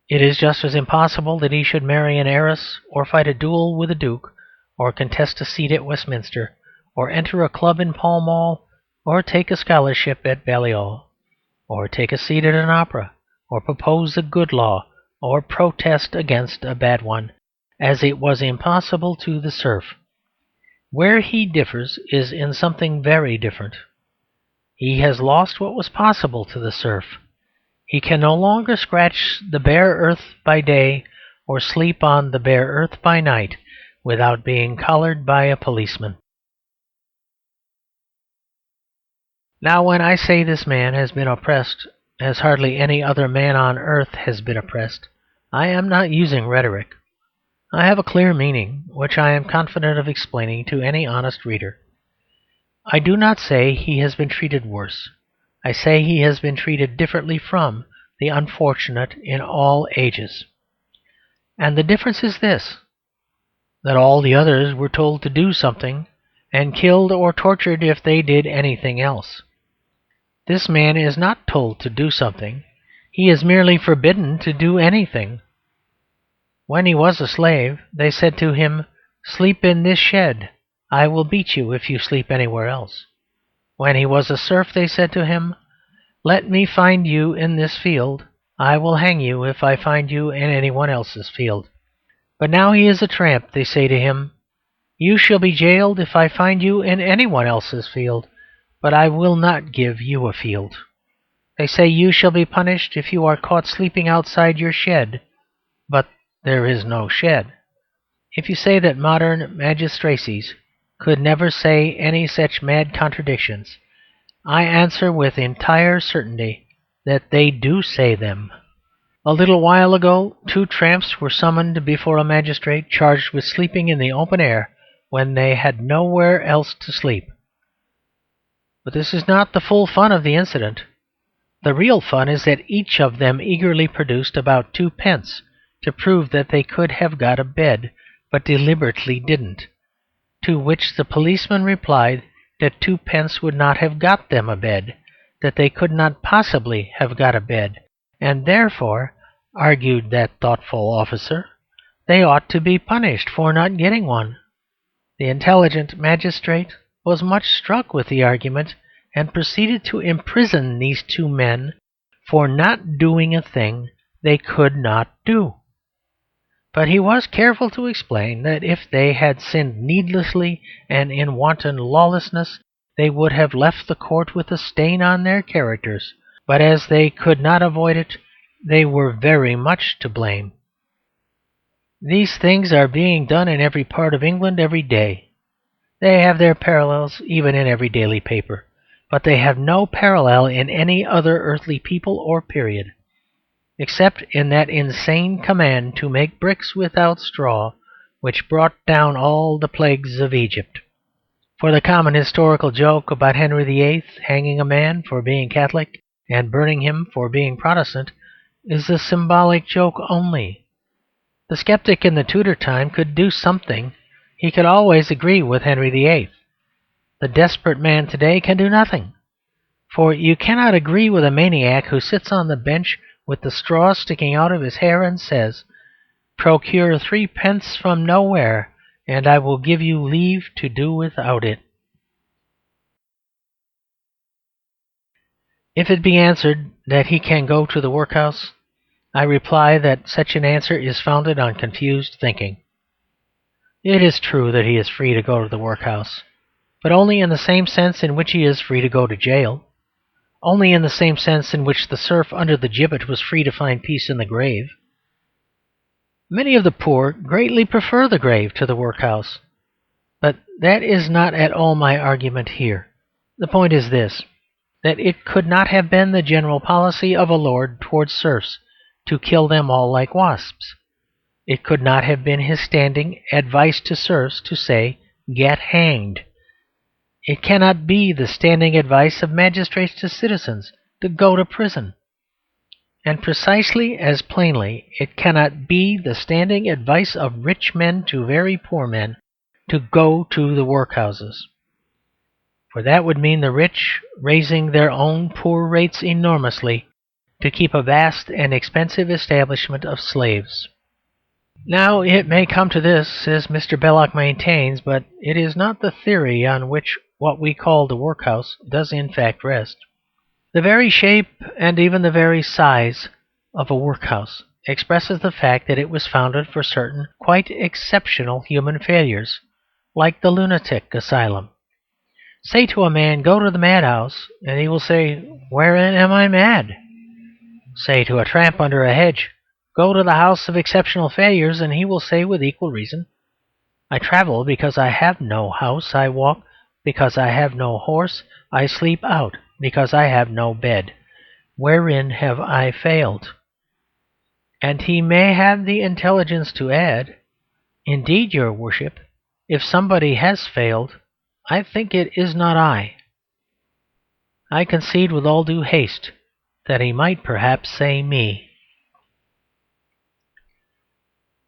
It is just as impossible that he should marry an heiress, or fight a duel with a duke, or contest a seat at Westminster, or enter a club in Pall Mall, or take a scholarship at Balliol, or take a seat at an opera, or propose a good law, or protest against a bad one, as it was impossible to the serf. Where he differs is in something very different. He has lost what was possible to the serf. He can no longer scratch the bare earth by day or sleep on the bare earth by night without being collared by a policeman. Now, when I say this man has been oppressed as hardly any other man on earth has been oppressed, I am not using rhetoric. I have a clear meaning, which I am confident of explaining to any honest reader. I do not say he has been treated worse. I say he has been treated differently from the unfortunate in all ages. And the difference is this, that all the others were told to do something, and killed or tortured if they did anything else. This man is not told to do something. He is merely forbidden to do anything. When he was a slave, they said to him, "Sleep in this shed. I will beat you if you sleep anywhere else." When he was a serf, they said to him, "Let me find you in this field. I will hang you if I find you in anyone else's field." But now he is a tramp. They say to him, "You shall be jailed if I find you in anyone else's field, but I will not give you a field." They say, "You shall be punished if you are caught sleeping outside your shed," but there is no shed. If you say that modern magistracies could never say any such mad contradictions, I answer with entire certainty that they do say them. A little while ago 2 tramps were summoned before a magistrate charged with sleeping in the open air when they had nowhere else to sleep. But this is not the full fun of the incident. The real fun is that each of them eagerly produced about 2 pence to prove that they could have got a bed, but deliberately didn't. To which the policeman replied that 2 pence would not have got them a bed, that they could not possibly have got a bed, and therefore, argued that thoughtful officer, they ought to be punished for not getting one. The intelligent magistrate was much struck with the argument, and proceeded to imprison these 2 men for not doing a thing they could not do. But he was careful to explain that if they had sinned needlessly and in wanton lawlessness, they would have left the court with a stain on their characters, but as they could not avoid it, they were very much to blame. These things are being done in every part of England every day. They have their parallels even in every daily paper, but they have no parallel in any other earthly people or period, except in that insane command to make bricks without straw, which brought down all the plagues of Egypt. For the common historical joke about Henry VIII hanging a man for being Catholic and burning him for being Protestant is a symbolic joke only. The sceptic in the Tudor time could do something. He could always agree with Henry VIII. The desperate man today can do nothing. For you cannot agree with a maniac who sits on the bench with the straw sticking out of his hair and says, "Procure 3 pence from nowhere, and I will give you leave to do without it." If it be answered that he can go to the workhouse, I reply that such an answer is founded on confused thinking. It is true that he is free to go to the workhouse, but only in the same sense in which he is free to go to jail, only in the same sense in which the serf under the gibbet was free to find peace in the grave. Many of the poor greatly prefer the grave to the workhouse, but that is not at all my argument here. The point is this, that it could not have been the general policy of a lord towards serfs to kill them all like wasps. It could not have been his standing advice to serfs to say, "Get hanged." It cannot be the standing advice of magistrates to citizens to go to prison. And precisely as plainly it cannot be the standing advice of rich men to very poor men to go to the workhouses. For that would mean the rich raising their own poor rates enormously to keep a vast and expensive establishment of slaves. Now, it may come to this, as Mr. Belloc maintains, but it is not the theory on which what we call the workhouse does in fact rest. The very shape and even the very size of a workhouse expresses the fact that it was founded for certain quite exceptional human failures, like the lunatic asylum. Say to a man, "Go to the madhouse," and he will say, "Wherein am I mad?" Say to a tramp under a hedge, "Go to the house of exceptional failures," and he will say with equal reason, "I travel because I have no house, I walk because I have no horse, I sleep out because I have no bed. Wherein have I failed?" And he may have the intelligence to add, "Indeed, your worship, if somebody has failed, I think it is not I." I concede with all due haste that he might perhaps say me.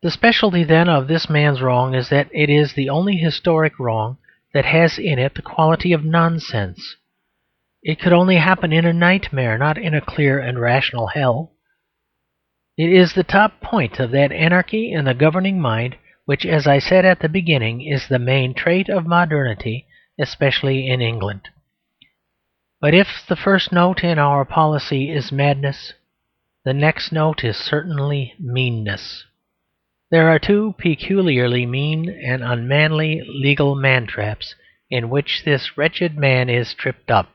The specialty, then, of this man's wrong is that it is the only historic wrong that has in it the quality of nonsense. It could only happen in a nightmare, not in a clear and rational hell. It is the top point of that anarchy in the governing mind which, as I said at the beginning, is the main trait of modernity, especially in England. But if the first note in our policy is madness, the next note is certainly meanness. There are 2 peculiarly mean and unmanly legal man-traps in which this wretched man is tripped up.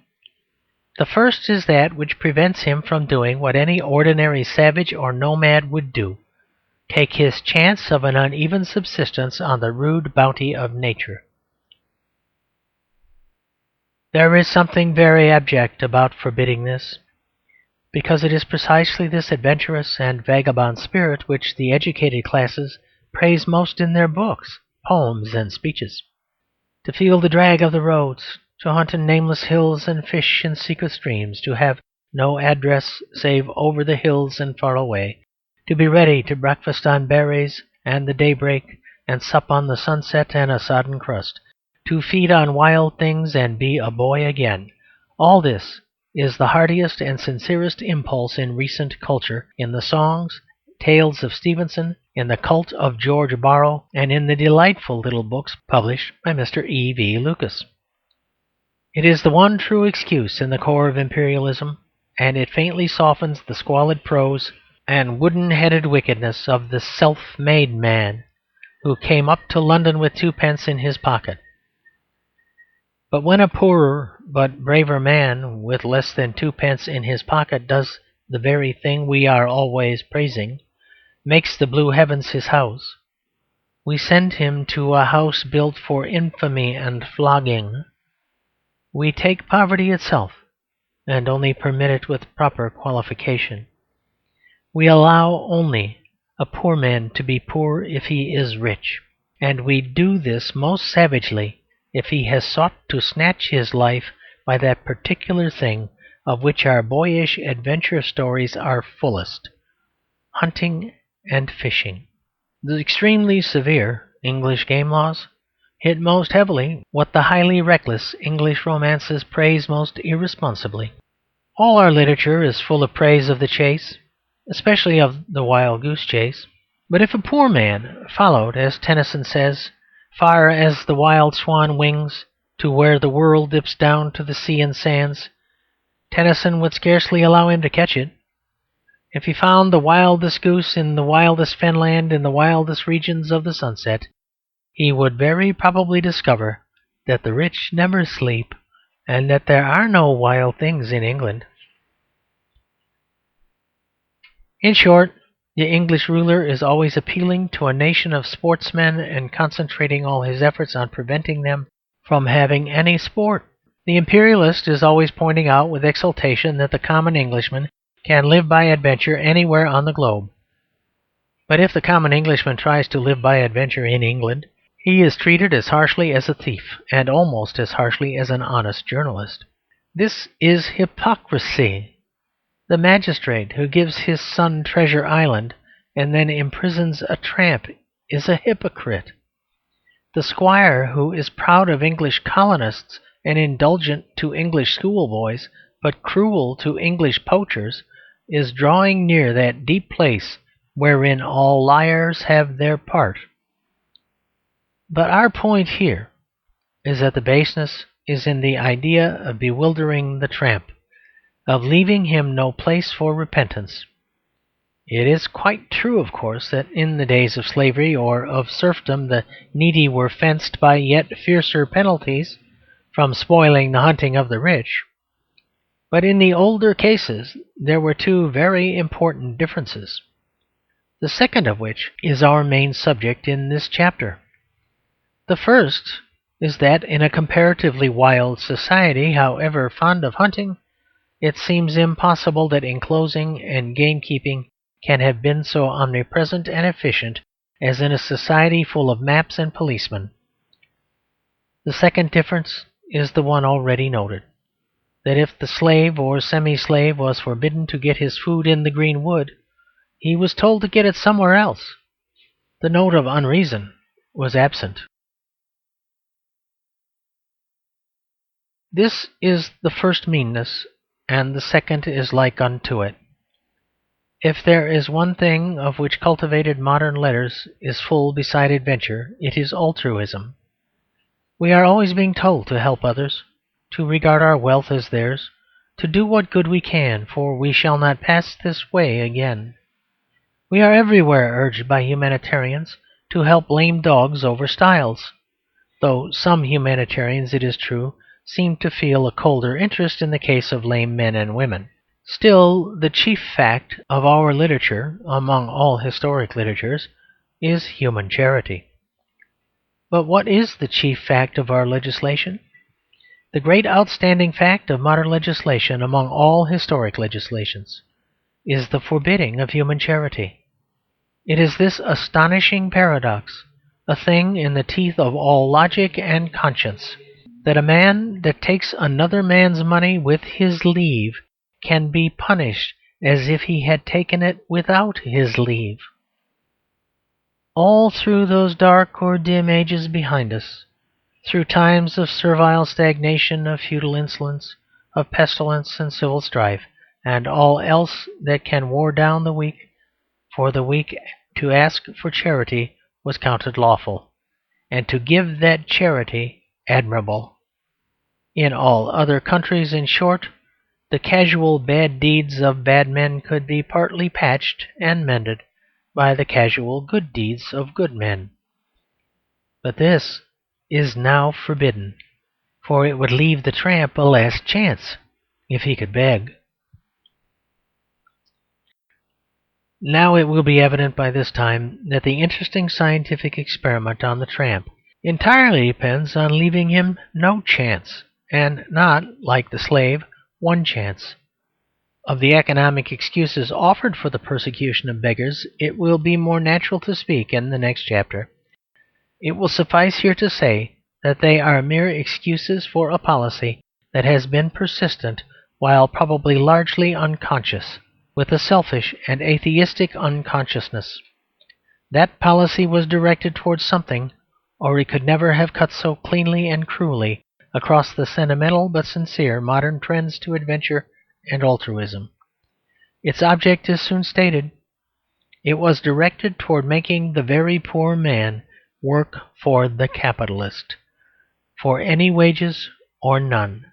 The first is that which prevents him from doing what any ordinary savage or nomad would do, take his chance of an uneven subsistence on the rude bounty of nature. There is something very abject about forbidding this, because it is precisely this adventurous and vagabond spirit which the educated classes praise most in their books, poems, and speeches. To feel the drag of the roads, to hunt in nameless hills and fish in secret streams, to have no address save over the hills and far away, to be ready to breakfast on berries and the daybreak, and sup on the sunset and a sodden crust, to feed on wild things and be a boy again. All this is the heartiest and sincerest impulse in recent culture, in the songs, tales of Stevenson, in the cult of George Borrow, and in the delightful little books published by Mr. E. V. Lucas. It is the one true excuse in the core of imperialism, and it faintly softens the squalid prose and wooden-headed wickedness of the self-made man who came up to London with twopence in his pocket. But when a poorer but braver man with less than twopence in his pocket does the very thing we are always praising, makes the blue heavens his house, we send him to a house built for infamy and flogging. We take poverty itself, and only permit it with proper qualification. We allow only a poor man to be poor if he is rich, and we do this most savagely if he has sought to snatch his life by that particular thing of which our boyish adventure stories are fullest, hunting and fishing. The extremely severe English game laws hit most heavily what the highly reckless English romances praise most irresponsibly. All our literature is full of praise of the chase, especially of the wild goose chase. But if a poor man followed, as Tennyson says, far as the wild swan wings, to where the world dips down to the sea and sands, Tennyson would scarcely allow him to catch it. If he found the wildest goose in the wildest fenland in the wildest regions of the sunset, he would very probably discover that the rich never sleep, and that there are no wild things in England. In short, the English ruler is always appealing to a nation of sportsmen and concentrating all his efforts on preventing them from having any sport. The imperialist is always pointing out with exultation that the common Englishman can live by adventure anywhere on the globe. But if the common Englishman tries to live by adventure in England, he is treated as harshly as a thief, and almost as harshly as an honest journalist. This is hypocrisy. The magistrate who gives his son Treasure Island and then imprisons a tramp is a hypocrite. The squire who is proud of English colonists and indulgent to English schoolboys, but cruel to English poachers, is drawing near that deep place wherein all liars have their part. But our point here is that the baseness is in the idea of bewildering the tramp, of leaving him no place for repentance. It is quite true, of course, that in the days of slavery or of serfdom the needy were fenced by yet fiercer penalties from spoiling the hunting of the rich. But in the older cases there were two very important differences, the second of which is our main subject in this chapter. The first is that in a comparatively wild society, however fond of hunting, it seems impossible that enclosing and gamekeeping can have been so omnipresent and efficient as in a society full of maps and policemen. The second difference is the one already noted, that if the slave or semi-slave was forbidden to get his food in the green wood, he was told to get it somewhere else. The note of unreason was absent. This is the first meanness, and the second is like unto it. If there is one thing of which cultivated modern letters is full beside adventure, it is altruism. We are always being told to help others, to regard our wealth as theirs, to do what good we can, for we shall not pass this way again. We are everywhere urged by humanitarians to help lame dogs over stiles, though some humanitarians, it is true, seem to feel a colder interest in the case of lame men and women. Still, the chief fact of our literature, among all historic literatures, is human charity. But what is the chief fact of our legislation? The great outstanding fact of modern legislation among all historic legislations is the forbidding of human charity. It is this astonishing paradox, a thing in the teeth of all logic and conscience, that a man that takes another man's money with his leave can be punished as if he had taken it without his leave. All through those dark or dim ages behind us, through times of servile stagnation, of feudal insolence, of pestilence and civil strife, and all else that can war down the weak, for the weak to ask for charity was counted lawful, and to give that charity admirable. In all other countries, in short, the casual bad deeds of bad men could be partly patched and mended by the casual good deeds of good men. But this is now forbidden, for it would leave the tramp a last chance, if he could beg. Now it will be evident by this time that the interesting scientific experiment on the tramp entirely depends on leaving him no chance, and not, like the slave, one chance. Of the economic excuses offered for the persecution of beggars it will be more natural to speak in the next chapter. It will suffice here to say that they are mere excuses for a policy that has been persistent while probably largely unconscious, with a selfish and atheistic unconsciousness. That policy was directed towards something, or it could never have cut so cleanly and cruelly across the sentimental but sincere modern trends to adventure and altruism. Its object is soon stated. It was directed toward making the very poor man work for the capitalist, for any wages or none.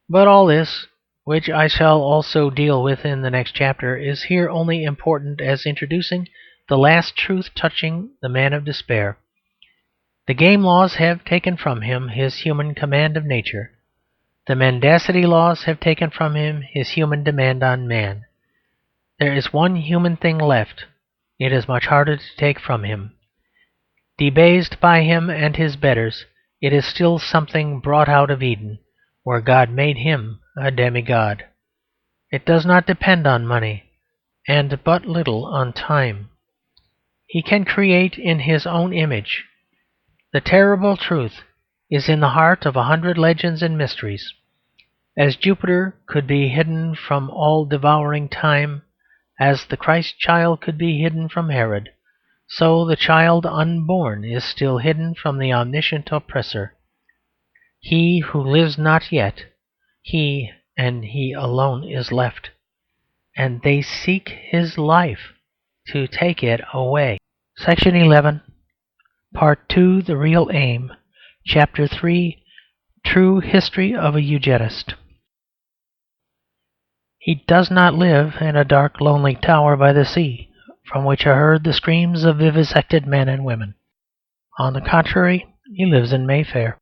But all this, which I shall also deal with in the next chapter, is here only important as introducing the last truth touching the man of despair. The game laws have taken from him his human command of nature. The mendacity laws have taken from him his human demand on man. There is one human thing left. It is much harder to take from him. Debased by him and his betters, it is still something brought out of Eden, where God made him a demigod. It does not depend on money, and but little on time. He can create in his own image. The terrible truth is in the heart of 100 legends and mysteries. As Jupiter could be hidden from all-devouring time, as the Christ child could be hidden from Herod, so the child unborn is still hidden from the omniscient oppressor. He who lives not yet, he and he alone is left, and they seek his life to take it away. Section 11, Part 2, The Real Aim, Chapter 3, True History of a Eugenist. He does not live in a dark, lonely tower by the sea, from which are heard the screams of vivisected men and women. On the contrary, he lives in Mayfair.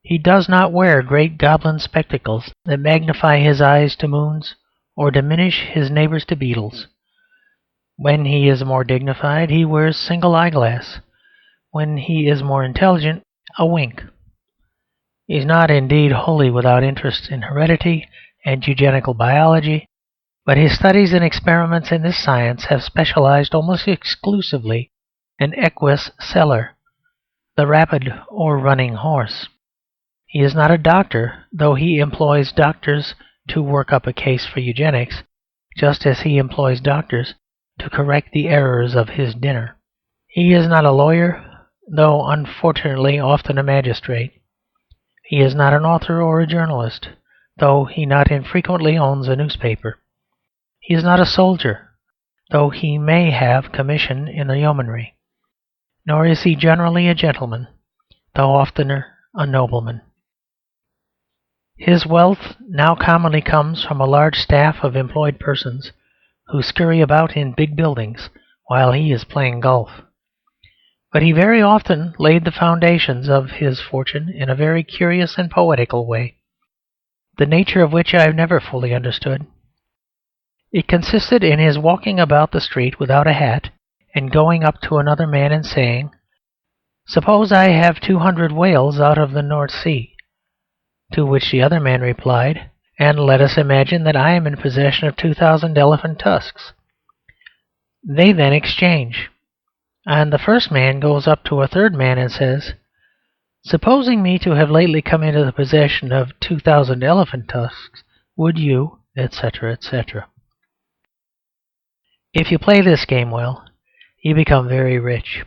He does not wear great goblin spectacles that magnify his eyes to moons or diminish his neighbours to beetles. When he is more dignified, he wears single eyeglass. When he is more intelligent, a wink. He is not indeed wholly without interest in heredity and eugenical biology, but his studies and experiments in this science have specialized almost exclusively in equus celer, the rapid or running horse. He is not a doctor, though he employs doctors to work up a case for eugenics, just as he employs doctors to correct the errors of his dinner. He is not a lawyer, though unfortunately often a magistrate. He is not an author or a journalist, though he not infrequently owns a newspaper. He is not a soldier, though he may have commission in the yeomanry. Nor is he generally a gentleman, though oftener a nobleman. His wealth now commonly comes from a large staff of employed persons who scurry about in big buildings while he is playing golf. But he very often laid the foundations of his fortune in a very curious and poetical way, the nature of which I have never fully understood. It consisted in his walking about the street without a hat and going up to another man and saying, "Suppose I have 200 whales out of the North Sea," to which the other man replied, "And let us imagine that I am in possession of 2,000 elephant tusks." They then exchange, and the first man goes up to a third man and says, "Supposing me to have lately come into the possession of 2,000 elephant tusks, would you," etc., etc. If you play this game well, you become very rich.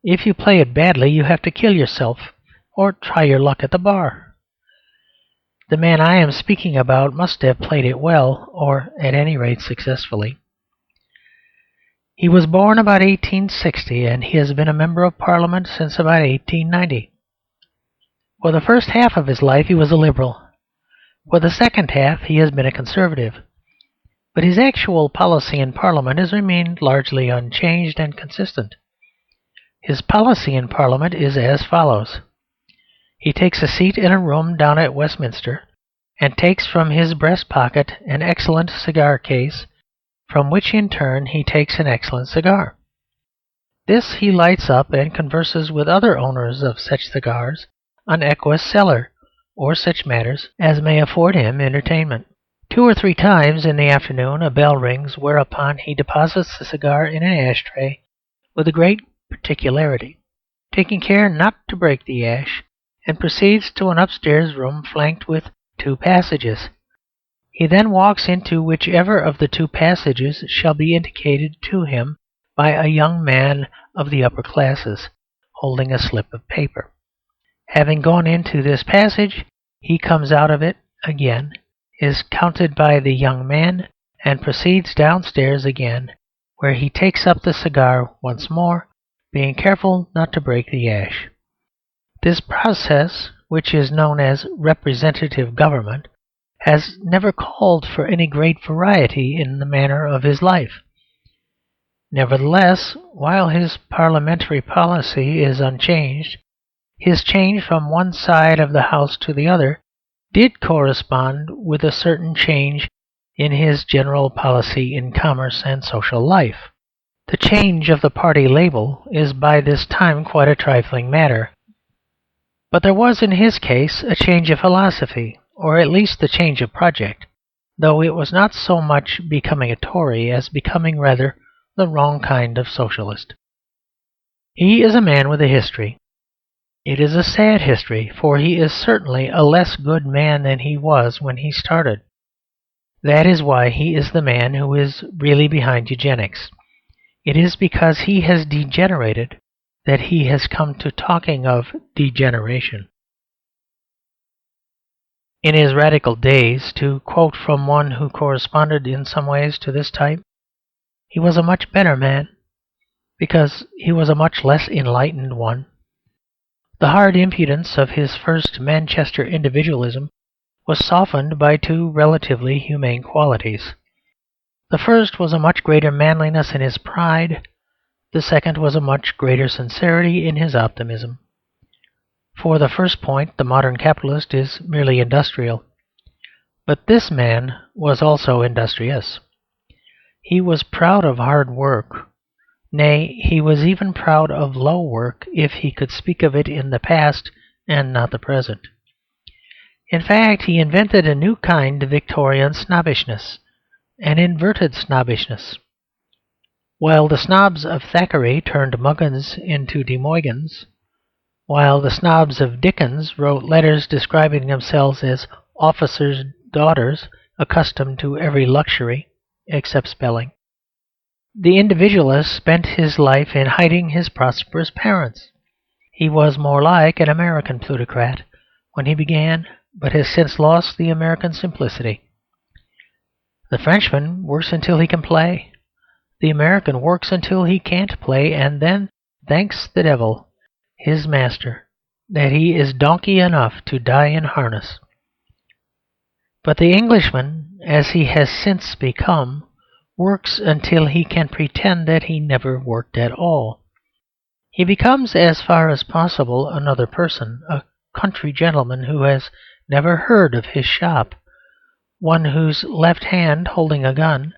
If you play it badly, you have to kill yourself or try your luck at the bar. The man I am speaking about must have played it well, or at any rate successfully. He was born about 1860, and he has been a member of Parliament since about 1890. For the first half of his life he was a Liberal. For the second half he has been a Conservative. But his actual policy in Parliament has remained largely unchanged and consistent. His policy in Parliament is as follows. He takes a seat in a room down at Westminster, and takes from his breast pocket an excellent cigar case, from which in turn he takes an excellent cigar. This he lights up and converses with other owners of such cigars on equus celer, or such matters as may afford him entertainment. 2 or 3 times in the afternoon a bell rings, whereupon he deposits the cigar in an ashtray with a great particularity, taking care not to break the ash, and proceeds to an upstairs room flanked with 2 passages. He then walks into whichever of the 2 passages shall be indicated to him by a young man of the upper classes, holding a slip of paper. Having gone into this passage, he comes out of it again, is counted by the young man, and proceeds downstairs again, where he takes up the cigar once more, being careful not to break the ash. This process, which is known as representative government, has never called for any great variety in the manner of his life. Nevertheless, while his parliamentary policy is unchanged, his change from one side of the House to the other did correspond with a certain change in his general policy in commerce and social life. The change of the party label is by this time quite a trifling matter. But there was in his case a change of philosophy, or at least a change of project, though it was not so much becoming a Tory as becoming rather the wrong kind of socialist. He is a man with a history. It is a sad history, for he is certainly a less good man than he was when he started. That is why he is the man who is really behind eugenics. It is because he has degenerated that he has come to talking of degeneration. In his radical days, to quote from one who corresponded in some ways to this type, he was a much better man, because he was a much less enlightened one. The hard impudence of his first Manchester individualism was softened by 2 relatively humane qualities. The first was a much greater manliness in his pride. The second was a much greater sincerity in his optimism. For the first point, the modern capitalist is merely industrial. But this man was also industrious. He was proud of hard work. Nay, he was even proud of low work, if he could speak of it in the past and not the present. In fact, he invented a new kind of Victorian snobbishness, an inverted snobbishness. While the snobs of Thackeray turned Muggins into De Mogyns, while the snobs of Dickens wrote letters describing themselves as officers' daughters accustomed to every luxury except spelling, the individualist spent his life in hiding his prosperous parents. He was more like an American plutocrat when he began, but has since lost the American simplicity. The Frenchman works until he can play. The American works until he can't play, and then thanks the devil, his master, that he is donkey enough to die in harness. But the Englishman, as he has since become, works until he can pretend that he never worked at all. He becomes, as far as possible, another person, a country gentleman who has never heard of his shop, one whose left hand, holding a gun,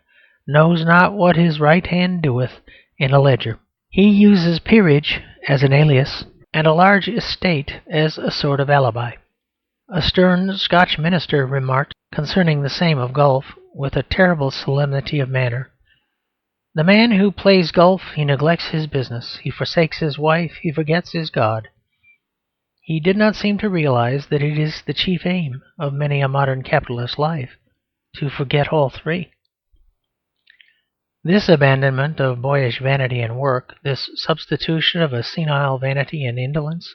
knows not what his right hand doeth in a ledger. He uses peerage as an alias, and a large estate as a sort of alibi. A stern Scotch minister remarked concerning the same of golf, with a terrible solemnity of manner, "The man who plays golf, he neglects his business, he forsakes his wife, he forgets his God." He did not seem to realize that it is the chief aim of many a modern capitalist life to forget all three. This abandonment of boyish vanity and work, this substitution of a senile vanity and indolence,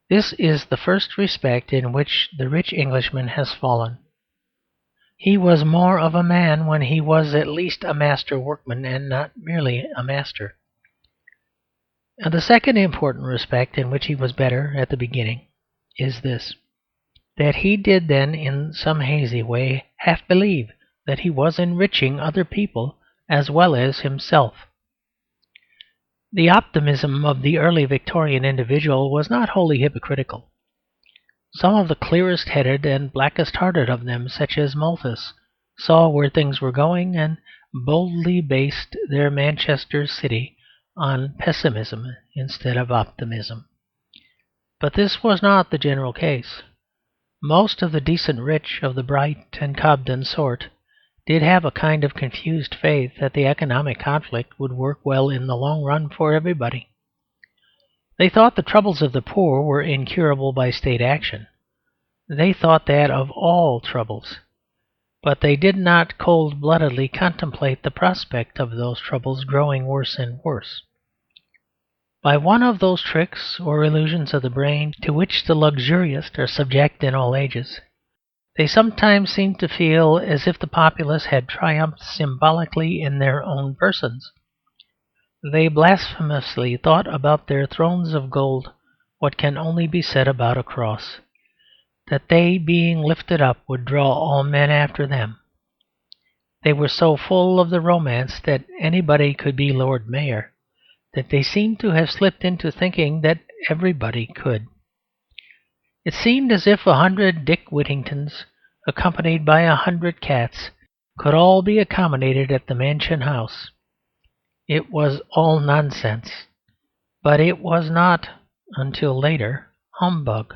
this is the first respect in which the rich Englishman has fallen. He was more of a man when he was at least a master workman and not merely a master. And the second important respect in which he was better at the beginning is this, that he did then in some hazy way half believe that he was enriching other people as well as himself. The optimism of the early Victorian individual was not wholly hypocritical. Some of the clearest-headed and blackest-hearted of them, such as Malthus, saw where things were going and boldly based their Manchester city on pessimism instead of optimism. But this was not the general case. Most of the decent rich of the Bright and Cobden sort did have a kind of confused faith that the economic conflict would work well in the long run for everybody. They thought the troubles of the poor were incurable by state action. They thought that of all troubles. But they did not cold-bloodedly contemplate the prospect of those troubles growing worse and worse. By one of those tricks or illusions of the brain to which the luxurious are subject in all ages, they sometimes seemed to feel as if the populace had triumphed symbolically in their own persons. They blasphemously thought about their thrones of gold what can only be said about a cross, that they, being lifted up, would draw all men after them. They were so full of the romance that anybody could be Lord Mayor, that they seemed to have slipped into thinking that everybody could. It seemed as if 100 Dick Whittingtons, accompanied by 100 cats, could all be accommodated at the Mansion House. It was all nonsense, but it was not, until later, humbug.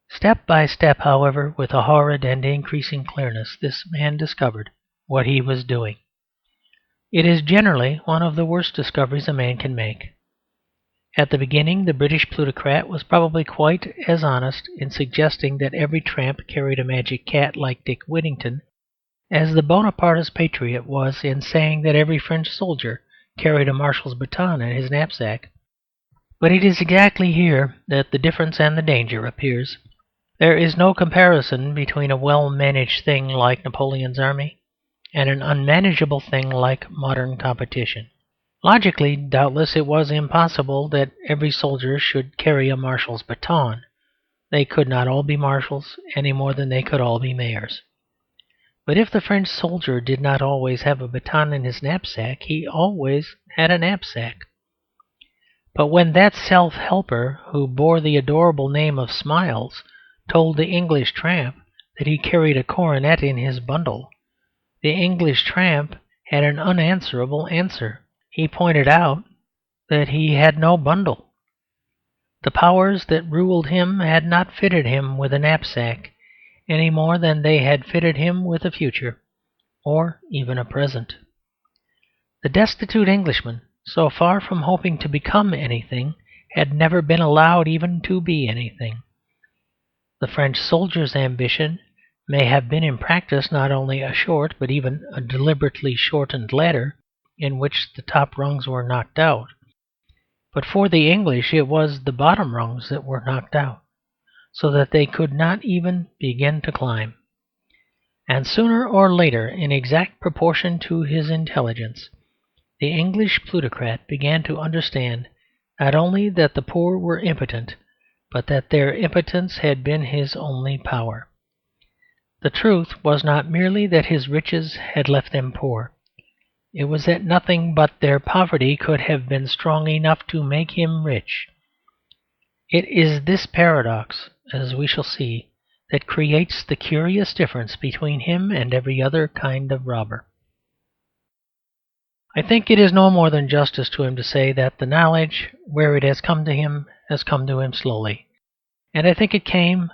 Step by step, however, with a horrid and increasing clearness, this man discovered what he was doing. It is generally one of the worst discoveries a man can make. At the beginning, the British plutocrat was probably quite as honest in suggesting that every tramp carried a magic cat like Dick Whittington as the Bonapartist patriot was in saying that every French soldier carried a marshal's baton in his knapsack. But it is exactly here that the difference and the danger appears. There is no comparison between a well-managed thing like Napoleon's army and an unmanageable thing like modern competition. Logically, doubtless, it was impossible that every soldier should carry a marshal's baton. They could not all be marshals, any more than they could all be mayors. But if the French soldier did not always have a baton in his knapsack, he always had a knapsack. But when that self-helper who bore the adorable name of Smiles told the English tramp that he carried a coronet in his bundle, the English tramp had an unanswerable answer. He pointed out that he had no bundle. The powers that ruled him had not fitted him with a knapsack any more than they had fitted him with a future, or even a present. The destitute Englishman, so far from hoping to become anything, had never been allowed even to be anything. The French soldier's ambition may have been in practice not only a short, but even a deliberately shortened ladder in which the top rungs were knocked out. But for the English it was the bottom rungs that were knocked out, so that they could not even begin to climb. And sooner or later, in exact proportion to his intelligence, the English plutocrat began to understand not only that the poor were impotent, but that their impotence had been his only power. The truth was not merely that his riches had left them poor. It was that nothing but their poverty could have been strong enough to make him rich. It is this paradox, as we shall see, that creates the curious difference between him and every other kind of robber. I think it is no more than justice to him to say that the knowledge, where it has come to him slowly. And I think it came,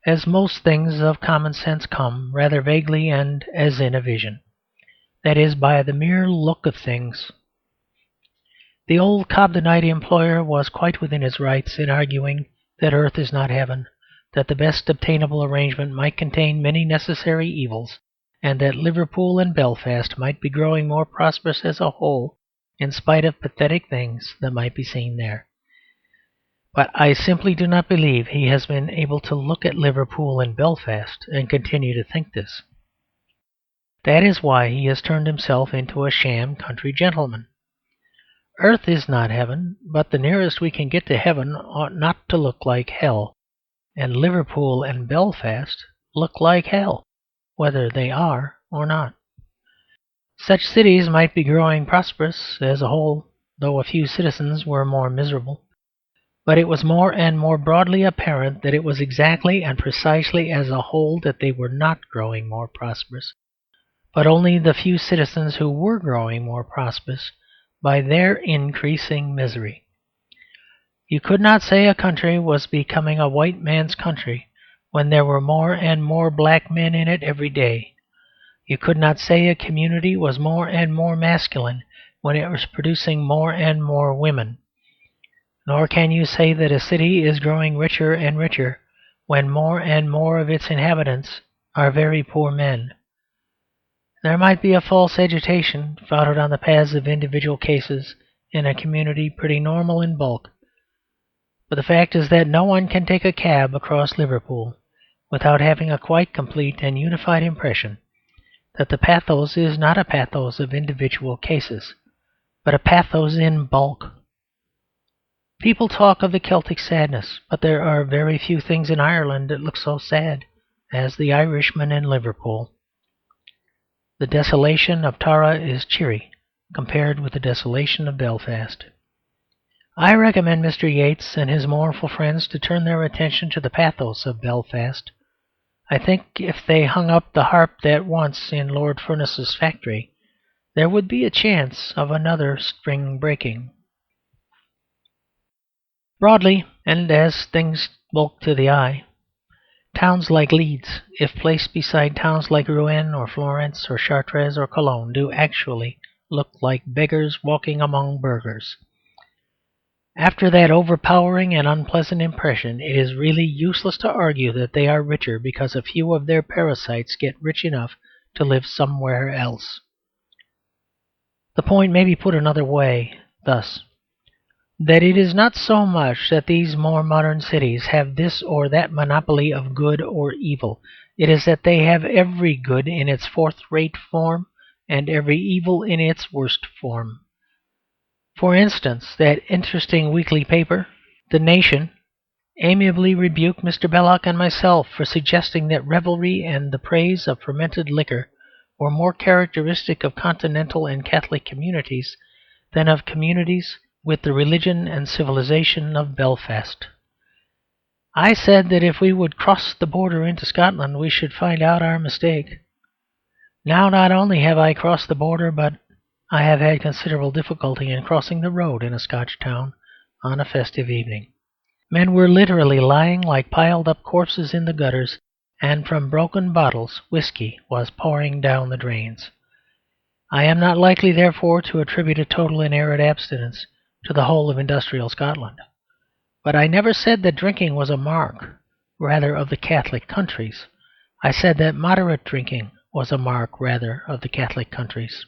as most things of common sense come, rather vaguely and as in a vision. That is, by the mere look of things. The old Cobdenite employer was quite within his rights in arguing that earth is not heaven, that the best obtainable arrangement might contain many necessary evils, and that Liverpool and Belfast might be growing more prosperous as a whole, in spite of pathetic things that might be seen there. But I simply do not believe he has been able to look at Liverpool and Belfast and continue to think this. That is why he has turned himself into a sham country gentleman. Earth is not heaven, but the nearest we can get to heaven ought not to look like hell, and Liverpool and Belfast look like hell, whether they are or not. Such cities might be growing prosperous as a whole, though a few citizens were more miserable. But it was more and more broadly apparent that it was exactly and precisely as a whole that they were not growing more prosperous, but only the few citizens who were growing more prosperous by their increasing misery. You could not say a country was becoming a white man's country when there were more and more black men in it every day. You could not say a community was more and more masculine when it was producing more and more women. Nor can you say that a city is growing richer and richer when more and more of its inhabitants are very poor men. There might be a false agitation founded on the paths of individual cases in a community pretty normal in bulk, but the fact is that no one can take a cab across Liverpool without having a quite complete and unified impression that the pathos is not a pathos of individual cases, but a pathos in bulk. People talk of the Celtic sadness, but there are very few things in Ireland that look so sad as the Irishman in Liverpool. The desolation of Tara is cheery compared with the desolation of Belfast. I recommend Mr. Yeats and his mournful friends to turn their attention to the pathos of Belfast. I think if they hung up the harp that once in Lord Furness's factory, there would be a chance of another string breaking. Broadly, and as things bulk to the eye, towns like Leeds, if placed beside towns like Rouen or Florence or Chartres or Cologne, do actually look like beggars walking among burghers. After that overpowering and unpleasant impression, it is really useless to argue that they are richer because a few of their parasites get rich enough to live somewhere else. The point may be put another way, thus: that it is not so much that these more modern cities have this or that monopoly of good or evil. It is that they have every good in its fourth-rate form and every evil in its worst form. For instance, that interesting weekly paper, The Nation, amiably rebuked Mr. Belloc and myself for suggesting that revelry and the praise of fermented liquor were more characteristic of continental and Catholic communities than of communities with the religion and civilization of Belfast. I said that if we would cross the border into Scotland we should find out our mistake. Now not only have I crossed the border, but I have had considerable difficulty in crossing the road in a Scotch town on a festive evening. Men were literally lying like piled-up corpses in the gutters, and from broken bottles whiskey was pouring down the drains. I am not likely, therefore, to attribute a total and arid abstinence to the whole of industrial Scotland. But I never said that drinking was a mark, rather, of the Catholic countries. I said that moderate drinking was a mark, rather, of the Catholic countries.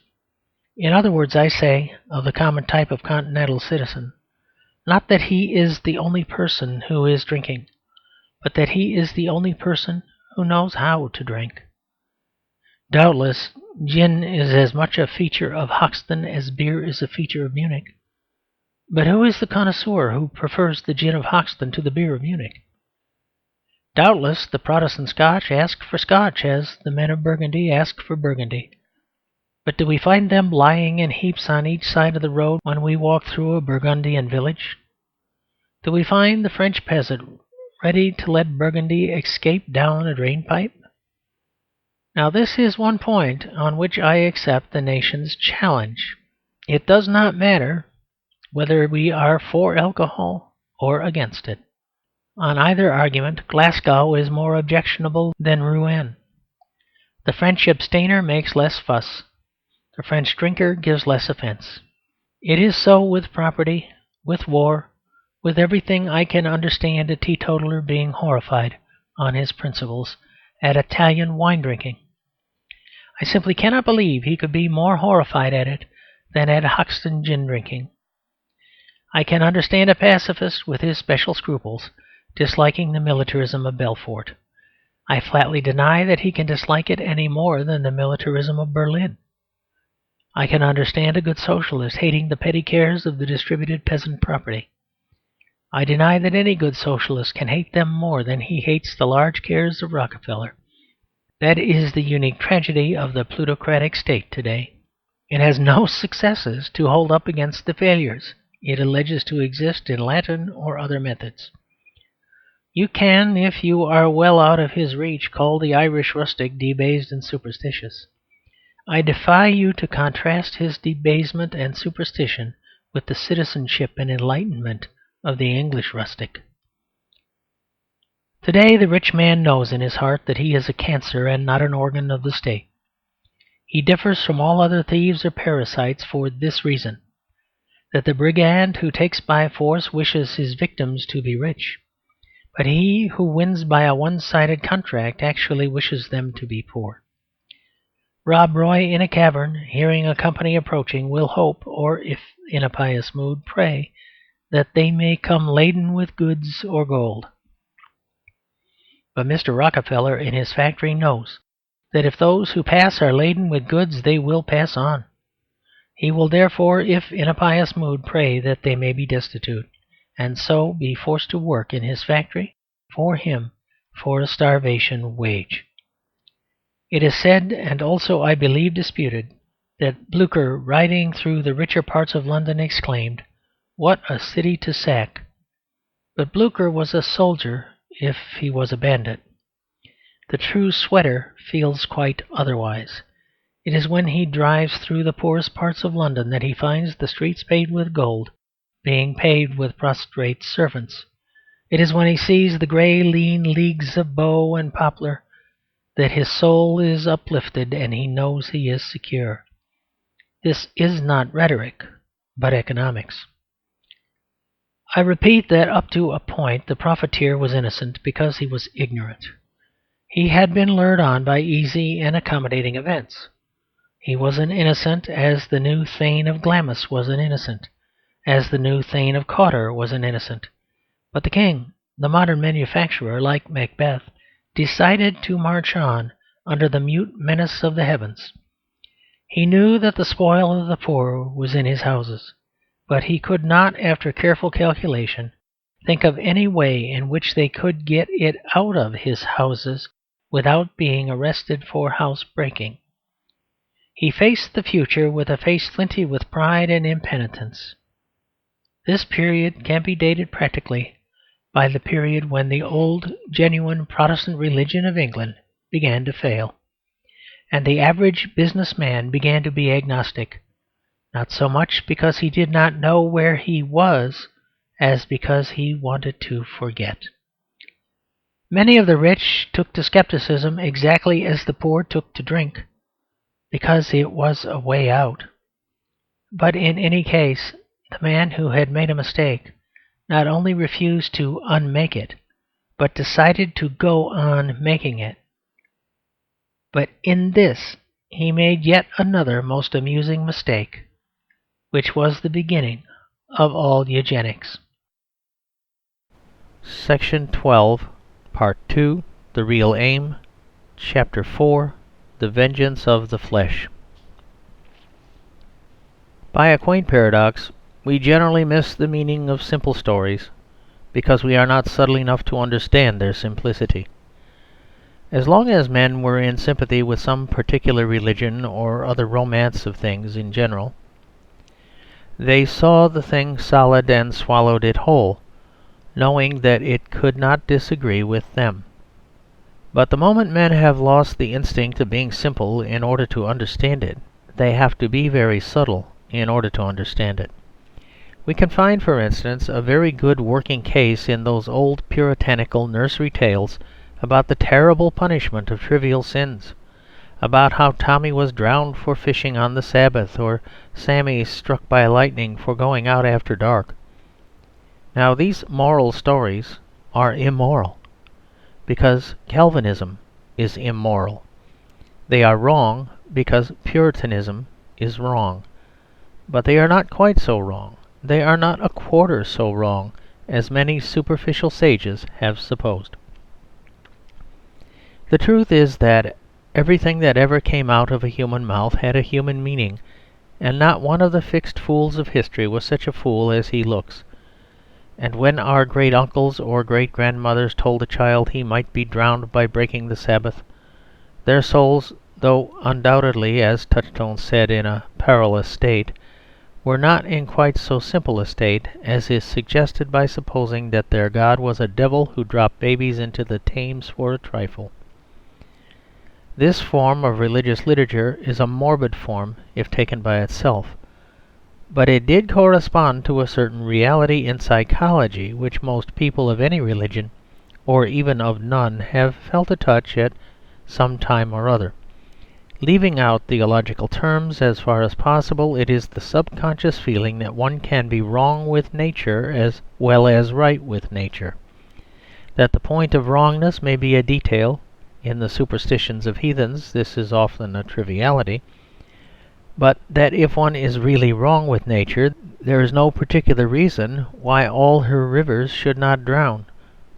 In other words, I say, of the common type of continental citizen, not that he is the only person who is drinking, but that he is the only person who knows how to drink. Doubtless, gin is as much a feature of Hoxton as beer is a feature of Munich. But who is the connoisseur who prefers the gin of Hoxton to the beer of Munich? Doubtless the Protestant Scotch ask for Scotch as the men of Burgundy ask for Burgundy. But do we find them lying in heaps on each side of the road when we walk through a Burgundian village? Do we find the French peasant ready to let Burgundy escape down a drain-pipe? Now this is one point on which I accept the nation's challenge. It does not matter whether we are for alcohol or against it. On either argument, Glasgow is more objectionable than Rouen. The French abstainer makes less fuss. The French drinker gives less offence. It is so with property, with war, with everything I can understand a teetotaler being horrified on his principles at Italian wine drinking. I simply cannot believe he could be more horrified at it than at Hoxton gin drinking. I can understand a pacifist with his special scruples disliking the militarism of Belfort. I flatly deny that he can dislike it any more than the militarism of Berlin. I can understand a good socialist hating the petty cares of the distributed peasant property. I deny that any good socialist can hate them more than he hates the large cares of Rockefeller. That is the unique tragedy of the plutocratic state today. It has no successes to hold up against the failures it alleges to exist in Latin or other methods. You can, if you are well out of his reach, call the Irish rustic debased and superstitious. I defy you to contrast his debasement and superstition with the citizenship and enlightenment of the English rustic. Today the rich man knows in his heart that he is a cancer and not an organ of the state. He differs from all other thieves or parasites for this reason, that the brigand who takes by force wishes his victims to be rich, but he who wins by a one-sided contract actually wishes them to be poor. Rob Roy in a cavern, hearing a company approaching, will hope, or if in a pious mood, pray, that they may come laden with goods or gold. But Mr. Rockefeller in his factory knows that if those who pass are laden with goods, they will pass on. He will therefore, if in a pious mood, pray that they may be destitute, and so be forced to work in his factory for him for a starvation wage. It is said, and also I believe disputed, that Blücher, riding through the richer parts of London, exclaimed, "What a city to sack!" But Blücher was a soldier if he was a bandit. The true sweater feels quite otherwise. It is when he drives through the poorest parts of London that he finds the streets paved with gold, being paved with prostrate servants. It is when he sees the grey lean leagues of bow and poplar that his soul is uplifted and he knows he is secure. This is not rhetoric, but economics. I repeat that up to a point the profiteer was innocent because he was ignorant. He had been lured on by easy and accommodating events. He was an innocent as the new Thane of Glamis was an innocent, as the new Thane of Cawdor was an innocent. But the king, the modern manufacturer, like Macbeth, decided to march on under the mute menace of the heavens. He knew that the spoil of the poor was in his houses, but he could not, after careful calculation, think of any way in which they could get it out of his houses without being arrested for house-breaking. He faced the future with a face flinty with pride and impenitence. This period can be dated practically by the period when the old, genuine Protestant religion of England began to fail, and the average business man began to be agnostic, not so much because he did not know where he was as because he wanted to forget. Many of the rich took to scepticism exactly as the poor took to drink, because it was a way out. But in any case, the man who had made a mistake not only refused to unmake it, but decided to go on making it. But in this he made yet another most amusing mistake, which was the beginning of all Eugenics. Section 12, Part 2, The Real Aim, Chapter 4, The Vengeance of the Flesh. By a quaint paradox, we generally miss the meaning of simple stories because we are not subtle enough to understand their simplicity. As long as men were in sympathy with some particular religion or other romance of things in general, they saw the thing solid and swallowed it whole, knowing that it could not disagree with them. But the moment men have lost the instinct of being simple in order to understand it, they have to be very subtle in order to understand it. We can find, for instance, a very good working case in those old puritanical nursery tales about the terrible punishment of trivial sins, about how Tommy was drowned for fishing on the Sabbath, or Sammy struck by lightning for going out after dark. Now these moral stories are immoral. because Calvinism is immoral. They are wrong because Puritanism is wrong. But they are not quite so wrong. They are not a quarter so wrong as many superficial sages have supposed. The truth is that everything that ever came out of a human mouth had a human meaning, and not one of the fixed fools of history was such a fool as he looks. And when our great uncles or great grandmothers told a child he might be drowned by breaking the Sabbath, their souls, though undoubtedly, as Touchstone said, in a perilous state, were not in quite so simple a state as is suggested by supposing that their God was a devil who dropped babies into the Thames for a trifle. This form of religious literature is a morbid form if taken by itself, but it did correspond to a certain reality in psychology which most people of any religion, or even of none, have felt a touch at some time or other. Leaving out theological terms as far as possible, it is the subconscious feeling that one can be wrong with nature as well as right with nature, that the point of wrongness may be a detail. In the superstitions of heathens this is often a triviality, but that if one is really wrong with nature, there is no particular reason why all her rivers should not drown,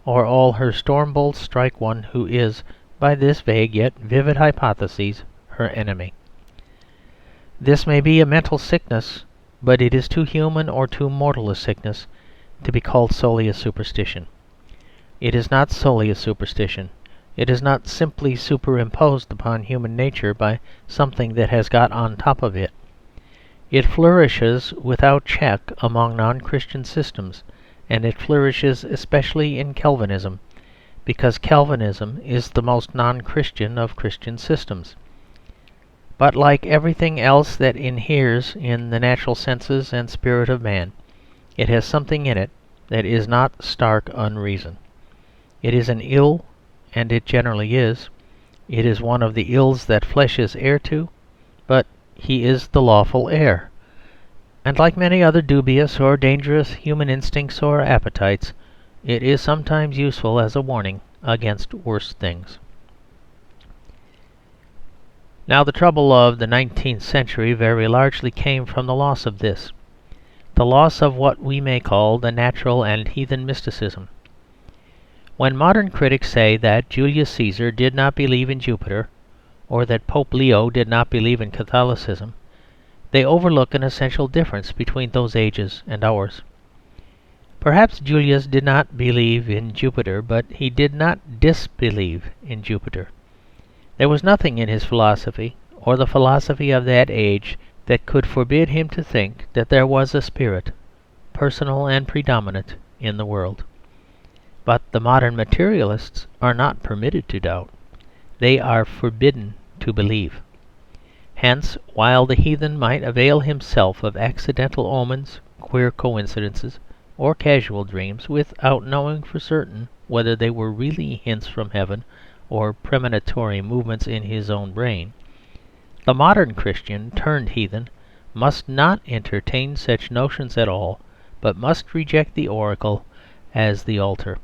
or all her storm bolts strike one who is, by this vague yet vivid hypothesis, her enemy. This may be a mental sickness, but it is too human or too mortal a sickness to be called solely a superstition. It is not solely a superstition. It is not simply superimposed upon human nature by something that has got on top of it. It flourishes without check among non-Christian systems, and it flourishes especially in Calvinism, because Calvinism is the most non-Christian of Christian systems. But like everything else that inheres in the natural senses and spirit of man, it has something in it that is not stark unreason. It is an ill, and it generally is. It is one of the ills that flesh is heir to, but he is the lawful heir. And like many other dubious or dangerous human instincts or appetites, it is sometimes useful as a warning against worse things. Now the trouble of the 19th century very largely came from the loss of this, the loss of what we may call the natural and heathen mysticism. When modern critics say that Julius Caesar did not believe in Jupiter, or that Pope Leo did not believe in Catholicism, they overlook an essential difference between those ages and ours. Perhaps Julius did not believe in Jupiter, but he did not disbelieve in Jupiter. There was nothing in his philosophy, or the philosophy of that age, that could forbid him to think that there was a spirit, personal and predominant, in the world. But the modern materialists are not permitted to doubt. They are forbidden to believe. Hence, while the heathen might avail himself of accidental omens, queer coincidences, or casual dreams, without knowing for certain whether they were really hints from heaven or premonitory movements in his own brain, the modern Christian turned heathen must not entertain such notions at all, but must reject the oracle as the altar.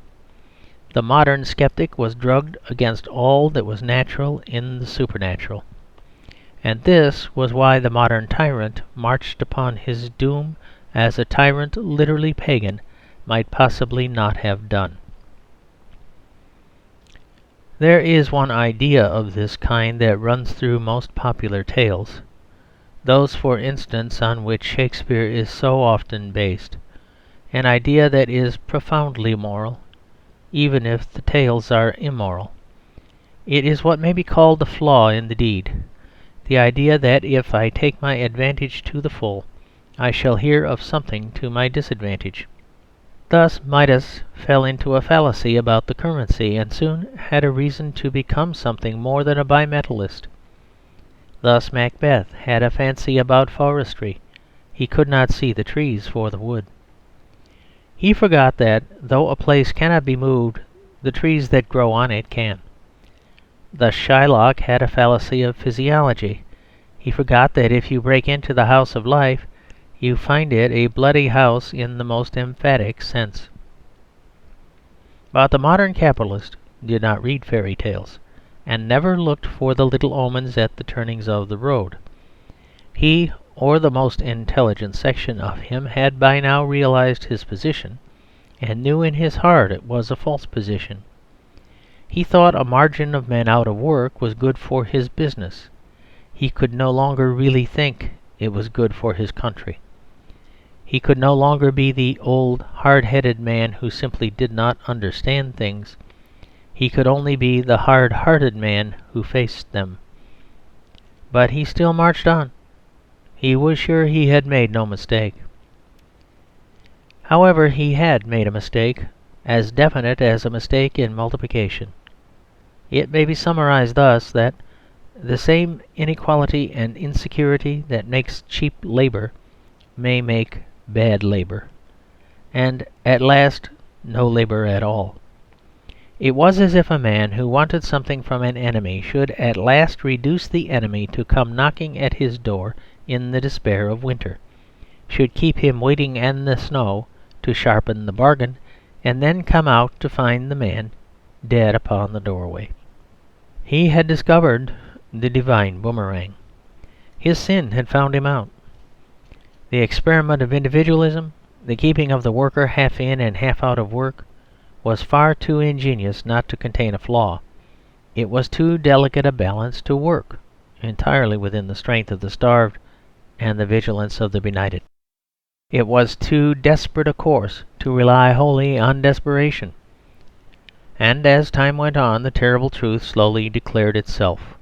The modern sceptic was drugged against all that was natural in the supernatural. And this was why the modern tyrant marched upon his doom as a tyrant literally pagan might possibly not have done. There is one idea of this kind that runs through most popular tales, those, for instance, on which Shakespeare is so often based, an idea that is profoundly moral, even if the tales are immoral. It is what may be called the flaw in the deed, the idea that if I take my advantage to the full, I shall hear of something to my disadvantage. Thus Midas fell into a fallacy about the currency, and soon had a reason to become something more than a bimetallist. Thus Macbeth had a fancy about forestry. He could not see the trees for the wood. He forgot that, though a place cannot be moved, the trees that grow on it can. Thus Shylock had a fallacy of physiology. He forgot that if you break into the house of life, you find it a bloody house in the most emphatic sense. But the modern capitalist did not read fairy tales, and never looked for the little omens at the turnings of the road. He, or the most intelligent section of him, had by now realised his position, and knew in his heart it was a false position. He thought a margin of men out of work was good for his business. He could no longer really think it was good for his country. He could no longer be the old hard-headed man who simply did not understand things. He could only be the hard-hearted man who faced them. But he still marched on. He was sure he had made no mistake. However, he had made a mistake, as definite as a mistake in multiplication. It may be summarized thus, that the same inequality and insecurity that makes cheap labour may make bad labour, and at last no labour at all. It was as if a man who wanted something from an enemy should at last reduce the enemy to come knocking at his door in the despair of winter, should keep him waiting in the snow to sharpen the bargain, and then come out to find the man dead upon the doorway. He had discovered the divine boomerang. His sin had found him out. The experiment of individualism, the keeping of the worker half in and half out of work, was far too ingenious not to contain a flaw. It was too delicate a balance to work entirely within the strength of the starved and the vigilance of the benighted. It was too desperate a course to rely wholly on desperation. And as time went on, the terrible truth slowly declared itself.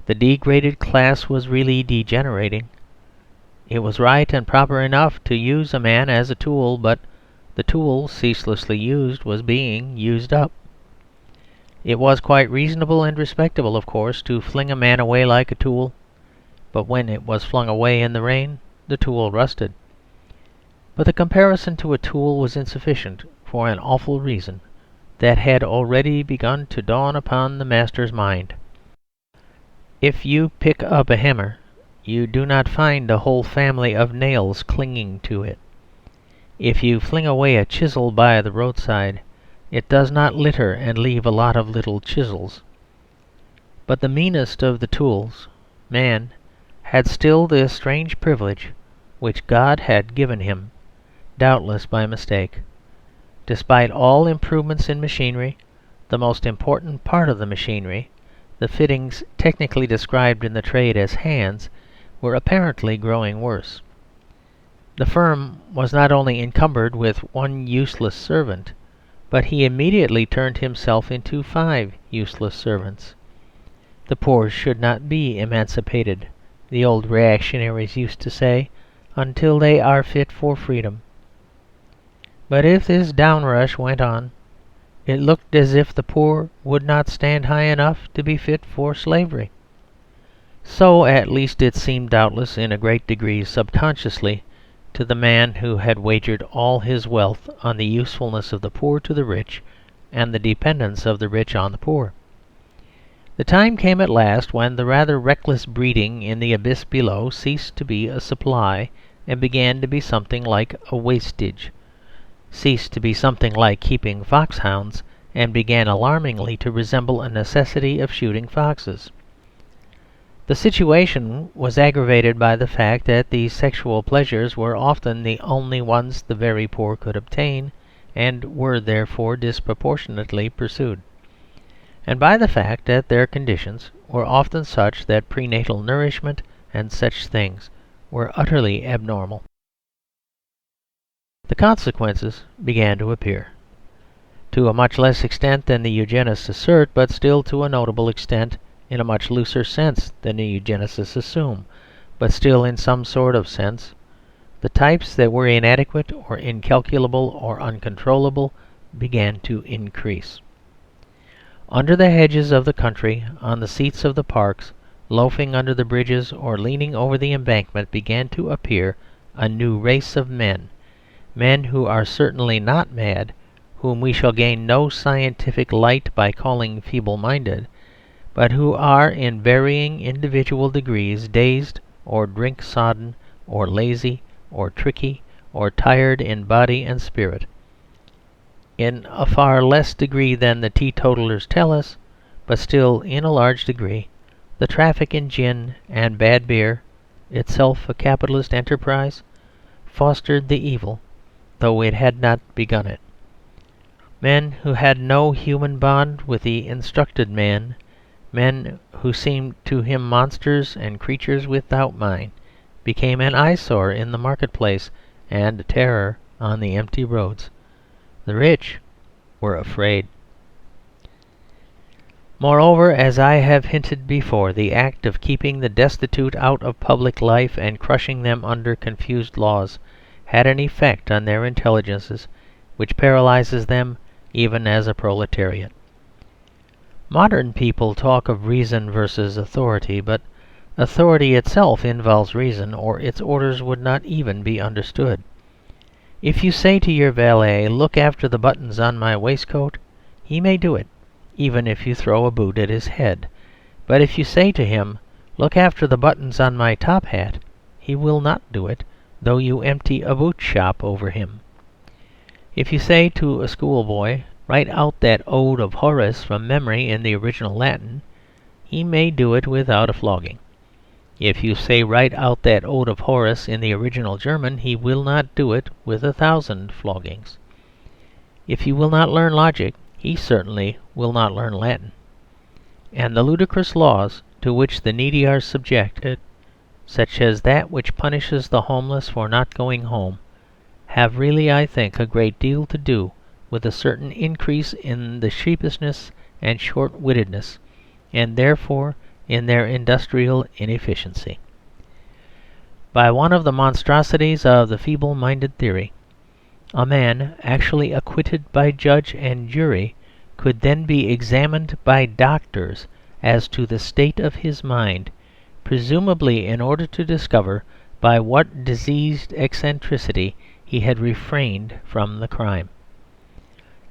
The degraded class was really degenerating. It was right and proper enough to use a man as a tool, but the tool, ceaselessly used, was being used up. It was quite reasonable and respectable, of course, to fling a man away like a tool, but when it was flung away in the rain, the tool rusted. But the comparison to a tool was insufficient for an awful reason that had already begun to dawn upon the master's mind. If you pick up a hammer, you do not find a whole family of nails clinging to it. If you fling away a chisel by the roadside, it does not litter and leave a lot of little chisels. But the meanest of the tools, man, had still this strange privilege which God had given him, doubtless by mistake. Despite all improvements in machinery, the most important part of the machinery, the fittings technically described in the trade as hands, were apparently growing worse. The firm was not only encumbered with one useless servant, but he immediately turned himself into 5 useless servants. The poor should not be emancipated, the old reactionaries used to say, until they are fit for freedom. But if this downrush went on, it looked as if the poor would not stand high enough to be fit for slavery. So at least it seemed, doubtless in a great degree subconsciously, to the man who had wagered all his wealth on the usefulness of the poor to the rich, and the dependence of the rich on the poor. The time came at last when the rather reckless breeding in the abyss below ceased to be a supply and began to be something like a wastage, ceased to be something like keeping foxhounds, and began alarmingly to resemble a necessity of shooting foxes. The situation was aggravated by the fact that these sexual pleasures were often the only ones the very poor could obtain, and were therefore disproportionately pursued, and by the fact that their conditions were often such that prenatal nourishment and such things were utterly abnormal. The consequences began to appear, to a much less extent than the Eugenists assert, but still to a notable extent, in a much looser sense than the Eugenicists assume, but still in some sort of sense. The types that were inadequate or incalculable or uncontrollable began to increase. Under the hedges of the country, on the seats of the parks, loafing under the bridges or leaning over the embankment, began to appear a new race of men, men who are certainly not mad, whom we shall gain no scientific light by calling feeble-minded, but who are in varying individual degrees dazed or drink-sodden or lazy or tricky or tired in body and spirit. in a far less degree than the teetotalers tell us, but still in a large degree, the traffic in gin and bad beer, itself a capitalist enterprise, fostered the evil, though it had not begun it. Men who had no human bond with the instructed man, men who seemed to him monsters and creatures without mind, became an eyesore in the marketplace and a terror on the empty roads. The rich were afraid. Moreover, as I have hinted before, the act of keeping the destitute out of public life and crushing them under confused laws had an effect on their intelligences which paralyzes them even as a proletariat. Modern people talk of reason versus authority, but authority itself involves reason, or its orders would not even be understood. If you say to your valet, "Look after the buttons on my waistcoat," he may do it, even if you throw a boot at his head. But if you say to him, "Look after the buttons on my top hat," he will not do it, though you empty a boot shop over him. If you say to a schoolboy, "Write out that ode of Horace from memory in the original Latin," he may do it without a flogging. If you say, "Write out that ode of Horace in the original German," he will not do it with 1,000 floggings. If you will not learn logic, he certainly will not learn Latin. And the ludicrous laws to which the needy are subjected, such as that which punishes the homeless for not going home, have really, I think, a great deal to do with a certain increase in the sheepishness and short-wittedness, and therefore in their industrial inefficiency. By one of the monstrosities of the feeble-minded theory, a man actually acquitted by judge and jury could then be examined by doctors as to the state of his mind, presumably in order to discover by what diseased eccentricity he had refrained from the crime.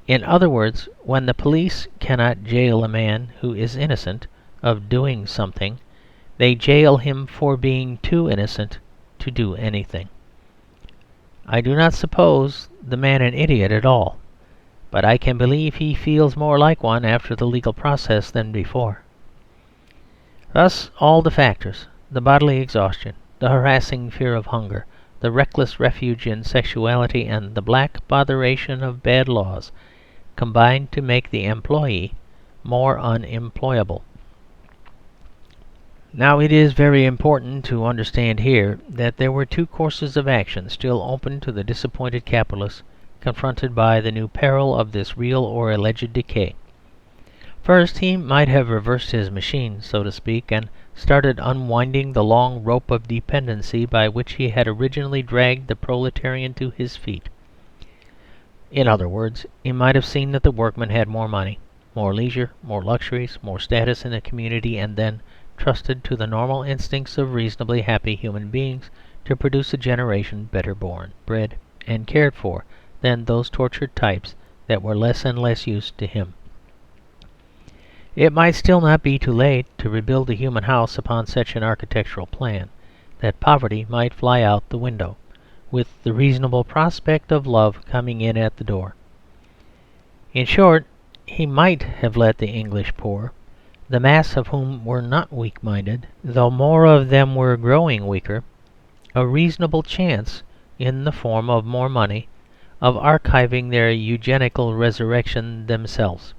In other words, when the police cannot jail a man who is innocent of doing something, they jail him for being too innocent to do anything. I do not suppose the man an idiot at all, but I can believe he feels more like one after the legal process than before. Thus all the factors, the bodily exhaustion, the harassing fear of hunger, the reckless refuge in sexuality, and the black botheration of bad laws, combined to make the employee more unemployable. Now it is very important to understand here that there were two courses of action still open to the disappointed capitalist confronted by the new peril of this real or alleged decay. First, he might have reversed his machine, so to speak, and started unwinding the long rope of dependency by which he had originally dragged the proletarian to his feet. In other words, he might have seen that the workman had more money, more leisure, more luxuries, more status in the community, and then trusted to the normal instincts of reasonably happy human beings to produce a generation better born, bred, and cared for than those tortured types that were less and less used to him. It might still not be too late to rebuild the human house upon such an architectural plan that poverty might fly out the window, with the reasonable prospect of love coming in at the door. In short, he might have let the English poor, the mass of whom were not weak-minded, though more of them were growing weaker, a reasonable chance, in the form of more money, of archiving their eugenical resurrection themselves.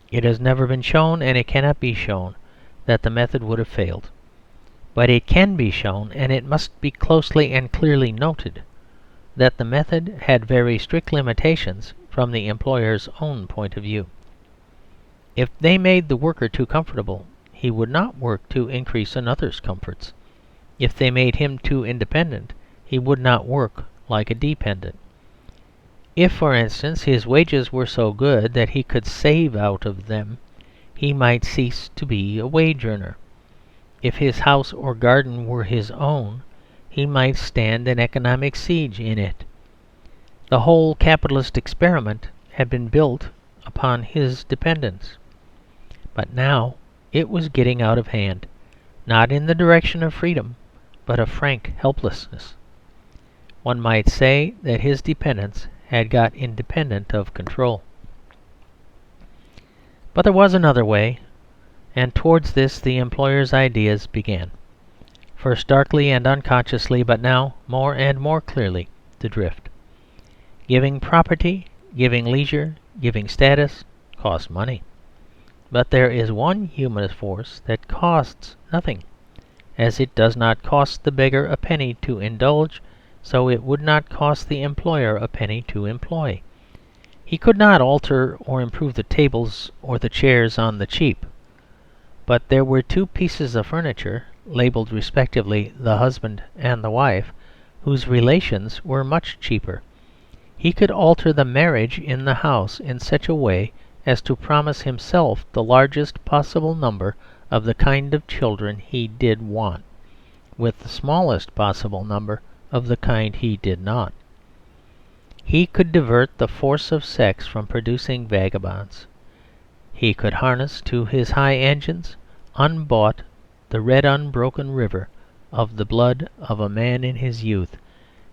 It has never been shown, and it cannot be shown, that the method would have failed. But it can be shown, and it must be closely and clearly noted, that the method had very strict limitations from the employer's own point of view. If they made the worker too comfortable, he would not work to increase another's comforts. If they made him too independent, he would not work like a dependent. If, for instance, his wages were so good that he could save out of them, he might cease to be a wage earner. If his house or garden were his own, he might stand an economic siege in it. The whole capitalist experiment had been built upon his dependence. But now it was getting out of hand, not in the direction of freedom, but of frank helplessness. One might say that his dependence had got independent of control. But there was another way, and towards this the employers' ideas began, first darkly and unconsciously, but now more and more clearly, to drift. Giving property, giving leisure, giving status, cost money. But there is one human force that costs nothing. As it does not cost the beggar a penny to indulge, so it would not cost the employer a penny to employ. He could not alter or improve the tables or the chairs on the cheap. But there were two pieces of furniture, labelled respectively the husband and the wife, whose relations were much cheaper. He could alter the marriage in the house in such a way as to promise himself the largest possible number of the kind of children he did want, with the smallest possible number of the kind he did not. He could divert the force of sex from producing vagabonds. He could harness to his high engines, unbought, the red unbroken river of the blood of a man in his youth,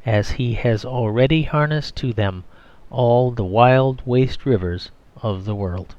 as he has already harnessed to them all the wild waste rivers of the world.